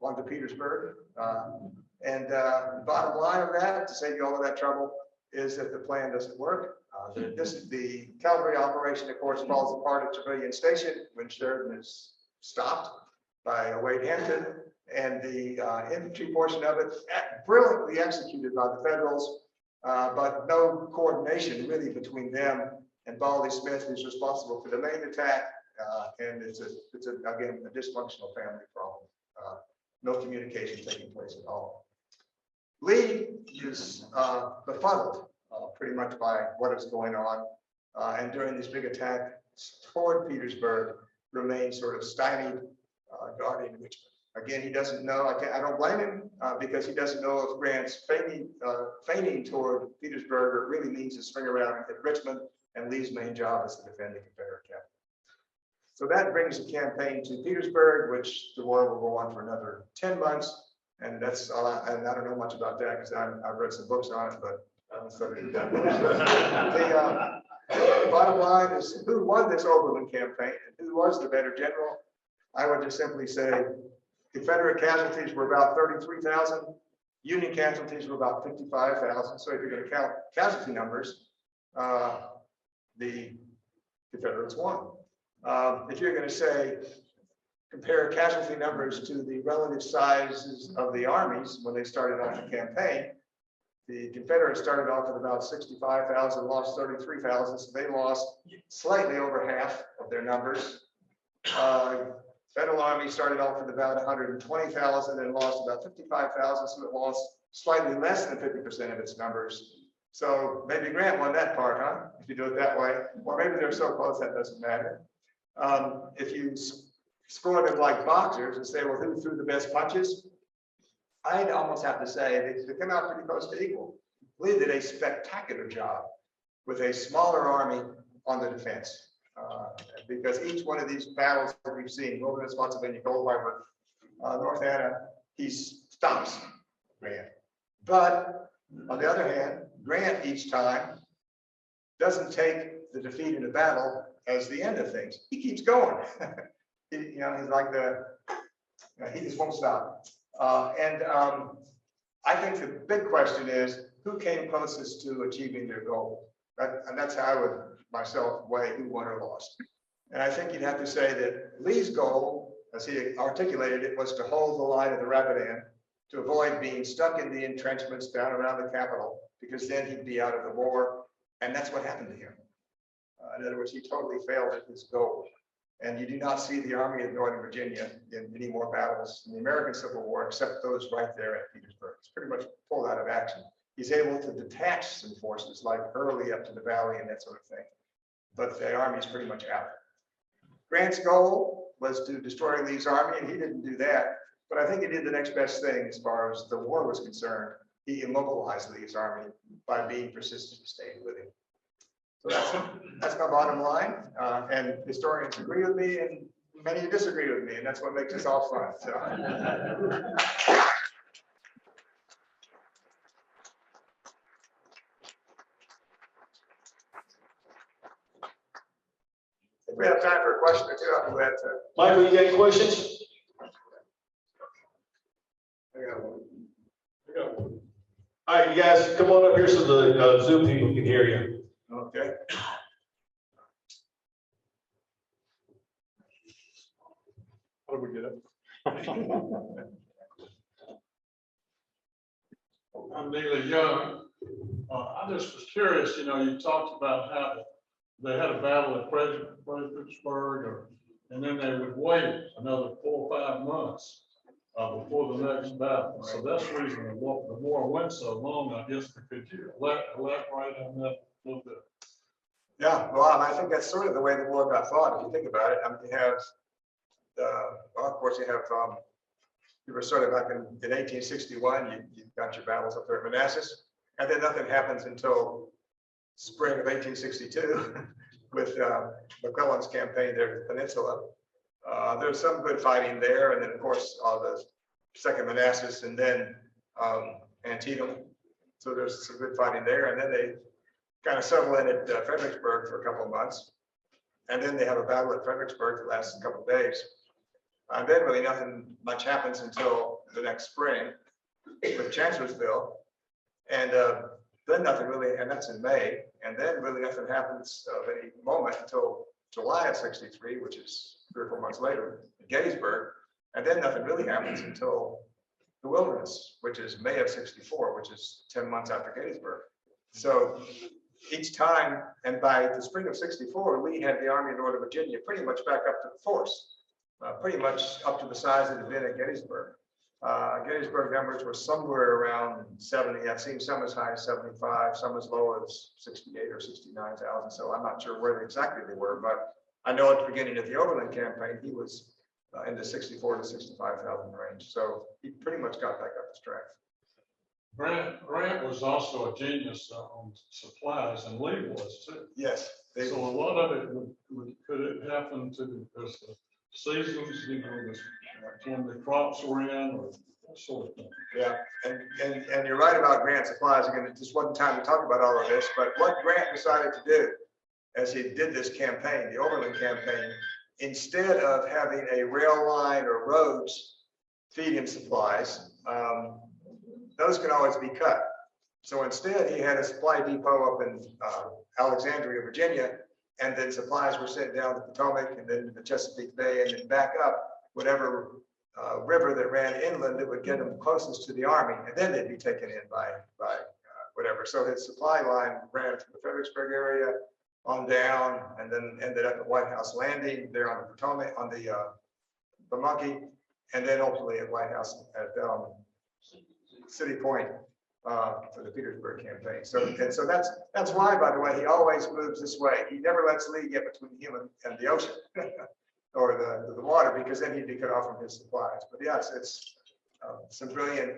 On to Petersburg. The bottom line of that, to save you all of that trouble, is that the plan doesn't work. The cavalry operation, of course, falls apart at Trevilian Station when Sheridan is stopped by Wade Hampton, and the infantry portion of it brilliantly executed by the Federals, but no coordination really between them and Baldy Smith, who's responsible for the main attack. And it's again, a dysfunctional family problem. No communication taking place at all. Lee is befuddled pretty much by what is going on. And during these big attacks toward Petersburg, remains sort of stymied, guarding Richmond. Again, he doesn't know. I don't blame him because he doesn't know if Grant's feigning toward Petersburg or really means to swing around and hit Richmond. And Lee's main job is to defend the Confederate capital. So that brings the campaign to Petersburg, which the war will go on for another 10 months. And that's and I don't know much about that because I've read some books on it, but I haven't studied that much. The bottom line is who won this Overland campaign and who was the better general? I would just simply say Confederate casualties were about 33,000. Union casualties were about 55,000. So if you're going to count casualty numbers, the Confederates won. If you're going to say compare casualty numbers to the relative sizes of the armies when they started off the campaign, the Confederates started off with about 65,000, lost 33,000, so they lost slightly over half of their numbers. Federal Army started off with about 120,000 and lost about 55,000, so it lost slightly less than 50% of its numbers. So maybe Grant won that part, huh? If you do it that way, or maybe they're so close that doesn't matter. If you score them like boxers and say, well, who threw the best punches? I'd almost have to say they come out pretty close to equal. Lee did a spectacular job with a smaller army on the defense. Because each one of these battles that we've seen, Wilderness, Spotsylvania, Cold Harbor, North Anna, he stops Grant. But on the other hand, Grant each time doesn't take the defeat in a battle as the end of things. He keeps going. He's like he just won't stop. I think the big question is who came closest to achieving their goal? And that's how I would myself weigh who won or lost. And I think you'd have to say that Lee's goal, as he articulated it, was to hold the line of the Rapidan to avoid being stuck in the entrenchments down around the capital, because then he'd be out of the war. And that's what happened to him. In other words, he totally failed at his goal. And you do not see the Army of Northern Virginia in any more battles in the American Civil War, except those right there at Petersburg. It's pretty much pulled out of action. He's able to detach some forces like Early up to the valley and that sort of thing. But the army is pretty much out. Grant's goal was to destroy Lee's army, and he didn't do that. But I think he did the next best thing as far as the war was concerned. He immobilized Lee's army by being persistent and staying with him. So that's my bottom line. And historians agree with me, and many disagree with me, and that's what makes this all fun. So. If we have time for a question or two, I'll do that. Michael, you got any questions? I got one. All right, you guys, come on up here so the Zoom people can hear you. Okay. How do we get up? I'm Neely Young. I just was curious, you talked about how they had a battle at Fredericksburg, and then they would wait another 4 or 5 months before the next battle. So that's the reason the war went so long. I guess could you elaborate on that a little bit? Yeah, well, I think that's sort of the way the war got fought. If you think about it, you have, well, of course, you were sort of like in 1861, you got your battles up there at Manassas, and then nothing happens until spring of 1862 with McClellan's campaign there to the peninsula. There's some good fighting there, and then of course the second Manassas, and then Antietam. So there's some good fighting there, and then they kind of settle in at Fredericksburg for a couple of months, and then they have a battle at Fredericksburg that lasts a couple of days. And then really nothing much happens until the next spring with Chancellorsville, and then nothing really, and that's in May, and then really nothing happens of any moment until July of '63, which is 3 or 4 months later, at Gettysburg, and then nothing really happens until the Wilderness, which is May of '64, which is 10 months after Gettysburg. So each time, and by the spring of '64, Lee had the Army of Northern Virginia pretty much back up to the force, pretty much up to the size it had been at Gettysburg. Gettysburg numbers were somewhere around 70. I've seen some as high as 75, some as low as 68 or 69,000. So I'm not sure where exactly they were, but I know at the beginning of the Overland campaign, he was in the 64 to 65,000 range. So he pretty much got back up to strength. Grant was also a genius on supplies, and Lee was too. Yes. So a lot of it could it happen to as the seasons, when the crops were in, or that sort of thing. Yeah, and you're right about Grant supplies. Again, it just wasn't time to talk about all of this, but what Grant decided to do as he did this campaign, the Overland campaign, instead of having a rail line or roads feed him supplies, those can always be cut. So instead, he had a supply depot up in Alexandria, Virginia, and then supplies were sent down the Potomac and then to the Chesapeake Bay and then back up whatever river that ran inland that would get them closest to the Army, and then they'd be taken in by whatever. So his supply line ran from the Fredericksburg area on down, and then ended up at White House Landing there on the Potomac, on the Monkey, and then ultimately at White House at City Point for the Petersburg campaign. So that's why, by the way, he always moves this way. He never lets Lee get between him and the ocean or the water, because then he'd be cut off from his supplies. But yes, it's some brilliant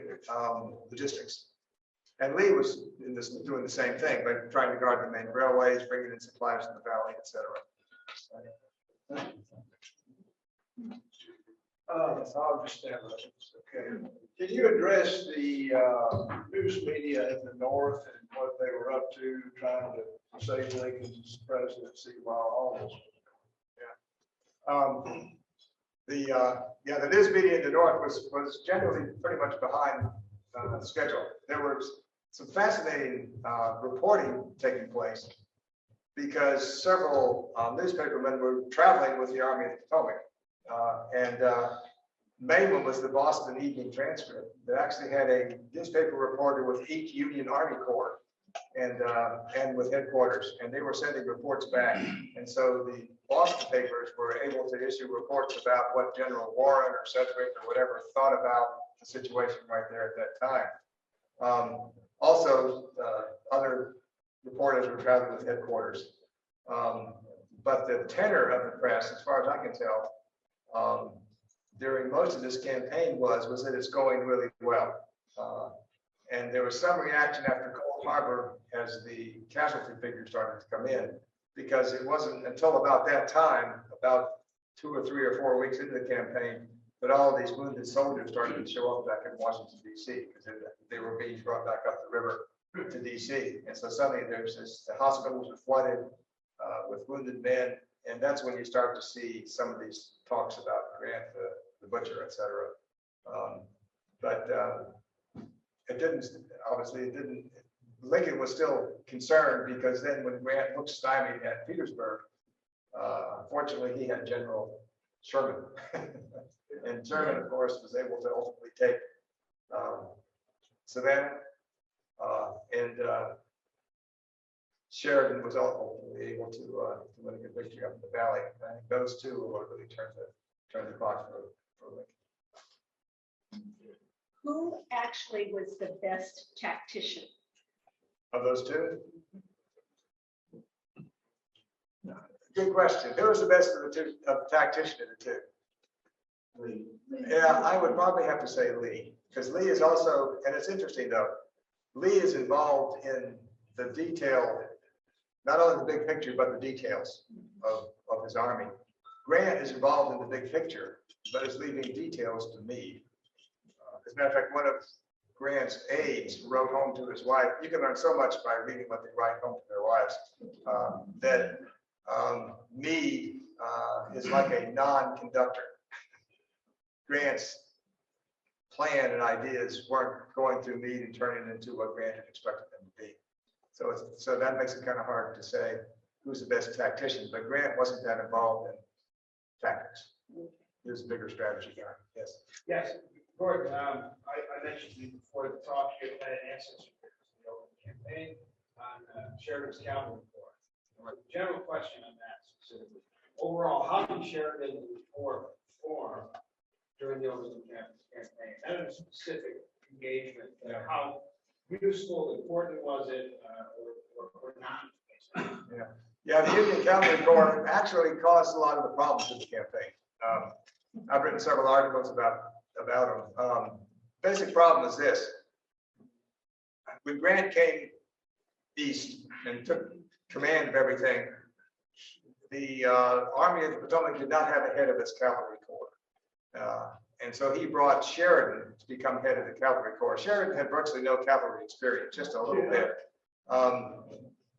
logistics. And Lee was doing the same thing, but trying to guard the main railways, bringing in supplies from the valley, etc. I'll just stand up. Okay. Can you address the news media in the north and what they were up to, trying to save Lincoln's presidency while all this? The news media in the north was generally pretty much behind schedule. There was some fascinating reporting taking place because several newspapermen were traveling with the Army of the Potomac, and main one was the Boston Evening Transcript that actually had a newspaper reporter with each Union Army Corps and with headquarters, and they were sending reports back. And so the Boston papers were able to issue reports about what General Warren or Sedgwick or whatever thought about the situation right there at that time. Also, other reporters were traveling with headquarters. But the tenor of the press, as far as I can tell, during most of this campaign was that it's going really well. And there was some reaction after Cold Harbor as the casualty figures started to come in, because it wasn't until about that time, about 2 or 3 or 4 weeks into the campaign, that all of these wounded soldiers started to show up back in Washington, D.C., because they were being brought back up the river to D.C. And so suddenly the hospitals were flooded with wounded men. And that's when you start to see some of these talks about Grant, the butcher, et cetera. But it didn't, obviously it didn't, Lincoln was still concerned, because then when Grant looked stymied at Petersburg, fortunately he had General Sherman. And Sherman, of course, was able to ultimately take Savannah, and Sheridan was ultimately able to win a good victory up in the valley. And I think those two will really turn the clock for Lincoln. Who actually was the best tactician? Of those two? Good question. Who was the best of the two, of the tactician of the two? Lee. Yeah, I would probably have to say Lee, because Lee is also, and it's interesting though, Lee is involved in the detail, not only the big picture, but the details of his army. Grant is involved in the big picture, but is leaving details to Meade. As a matter of fact, one of Grant's aides wrote home to his wife. You can learn so much by reading what they write home to their wives. That Meade is like a non-conductor. Grant's plan and ideas weren't going through Meade and turning into what Grant had expected them to be. So that makes it kind of hard to say who's the best tactician, but Grant wasn't that involved in tactics. He was a bigger strategy guy. Yes. Yes, Gordon, I mentioned to you before the talk, you had an ancestor campaign on Sheridan's Cavalry Corps. General question on that specifically. Overall, how did Sheridan Corps perform during the Overland campaign? Not in a specific engagement, but how useful, important was it, or not? Yeah, the Union Cavalry Corps actually caused a lot of the problems in the campaign. I've written several articles about them. Basic problem is this. When Grant came east and took command of everything, the Army of the Potomac did not have a head of its cavalry corps. And so he brought Sheridan to become head of the cavalry corps. Sheridan had virtually no cavalry experience, just a little bit.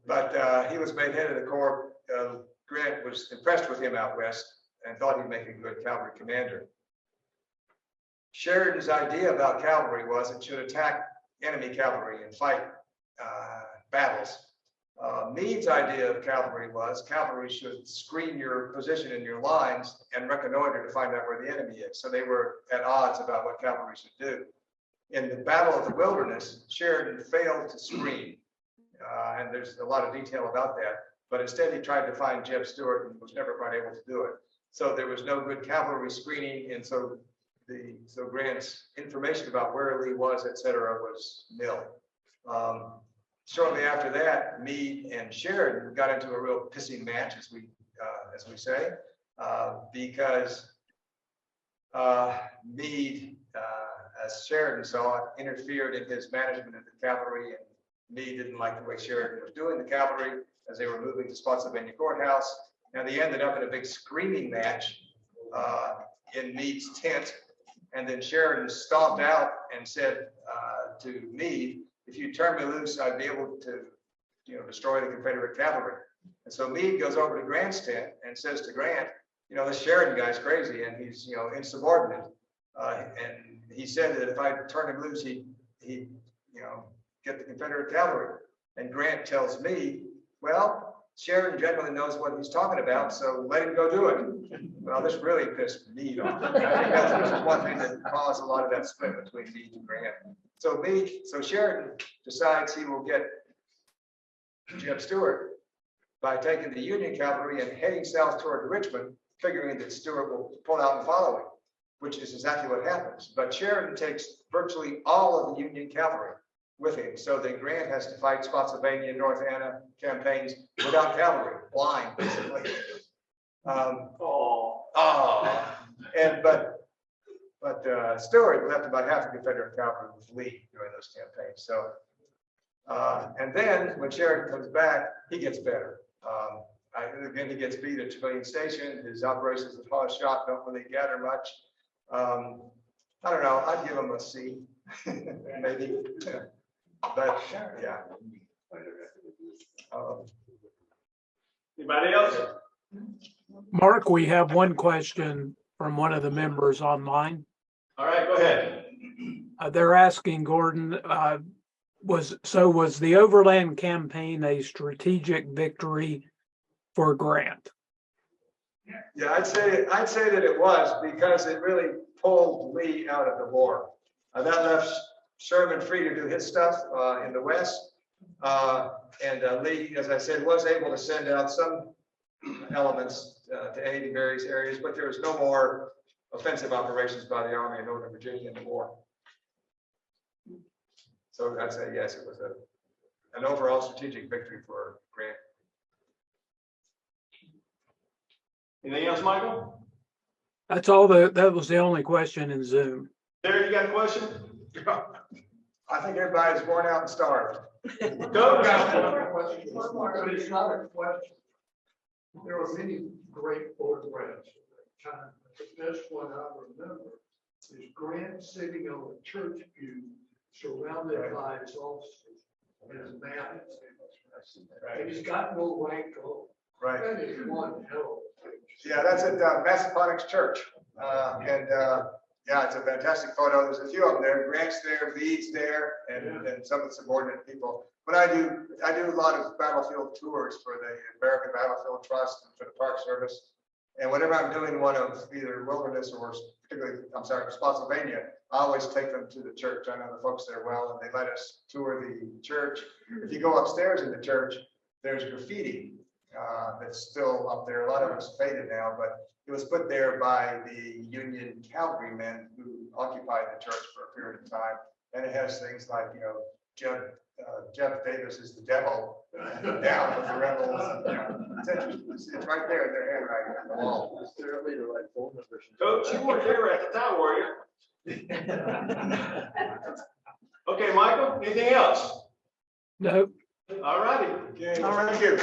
But he was made head of the corps. Grant was impressed with him out west and thought he'd make a good cavalry commander. Sheridan's idea about cavalry was it should attack enemy cavalry and fight battles. Meade's idea of cavalry was cavalry should screen your position in your lines and reconnoiter to find out where the enemy is. So they were at odds about what cavalry should do. In the Battle of the Wilderness, Sheridan failed to screen. And there's a lot of detail about that. But instead, he tried to find Jeb Stuart and was never quite able to do it. So there was no good cavalry screening. And so Grant's information about where Lee was, et cetera, was nil. Shortly after that, Meade and Sheridan got into a real pissing match, as we say, because Meade, as Sheridan saw, interfered in his management of the cavalry, and Meade didn't like the way Sheridan was doing the cavalry as they were moving to Spotsylvania Courthouse. And they ended up in a big screaming match in Meade's tent. And then Sheridan stomped out and said to Meade, if you turn me loose, I'd be able to, destroy the Confederate cavalry. And so Meade goes over to Grant's tent and says to Grant, this Sheridan guy's crazy and he's, insubordinate. And he said that if I turn him loose, he'd get the Confederate cavalry. And Grant tells me, well, Sheridan generally knows what he's talking about, so let him go do it. Well, this really pissed Meade off. I think this is one thing that caused a lot of that split between Meade and Grant. So Sheridan decides he will get Jeb Stuart by taking the Union cavalry and heading south toward Richmond, figuring that Stuart will pull out and follow him, which is exactly what happens. But Sheridan takes virtually all of the Union cavalry with him, so that Grant has to fight Spotsylvania and North Anna campaigns without cavalry, blind basically. But Stuart left about half the Confederate cavalry with Lee during those campaigns. So, and then when Sheridan comes back, he gets better. Again, he gets beat at Trevilian Station. His operations at Hawes Shop don't really gather much. I don't know. I'd give him a C, maybe. But yeah. Anybody else? Mark, we have one question from one of the members online. All right, go ahead. They're asking Gordon, was the Overland campaign a strategic victory for Grant? Yeah, I'd say that it was, because it really pulled Lee out of the war. That left Sherman free to do his stuff in the West. And Lee, as I said, was able to send out some elements to aid in various areas, but there was no more offensive operations by the Army of Northern Virginia in the war. So I'd say yes, it was an overall strategic victory for Grant. Anything else, Michael? That's all. That was the only question in Zoom. Derek, you got a question? I think everybody's worn out and starved. Go. But it's not a question. There are many great photographs of that time. The best one I remember is Grant sitting on a church pew surrounded by his officers and his map. And he's got no rank on. Right. That is one hell of a picture. Yeah, that's at Massaponax Church. Yeah, it's a fantastic photo. There's a few of them there. Grant's there, Meade's there, and some of the subordinate people. But I do a lot of battlefield tours for the American Battlefield Trust and for the Park Service. And whenever I'm doing one of either Wilderness or Spotsylvania, I always take them to the church. I know the folks there well, and they let us tour the church. If you go upstairs in the church, there's graffiti that's still up there. A lot of it's faded now, but it was put there by the Union cavalrymen who occupied the church for a period of time. And it has things like, you know, Jeff Davis is the devil, down with the rebels. And, you know, it's interesting. It's right there in their handwriting on the wall. Coach, you weren't there at the time, were you? Okay, Michael, anything else? No, All righty. Okay, thank you.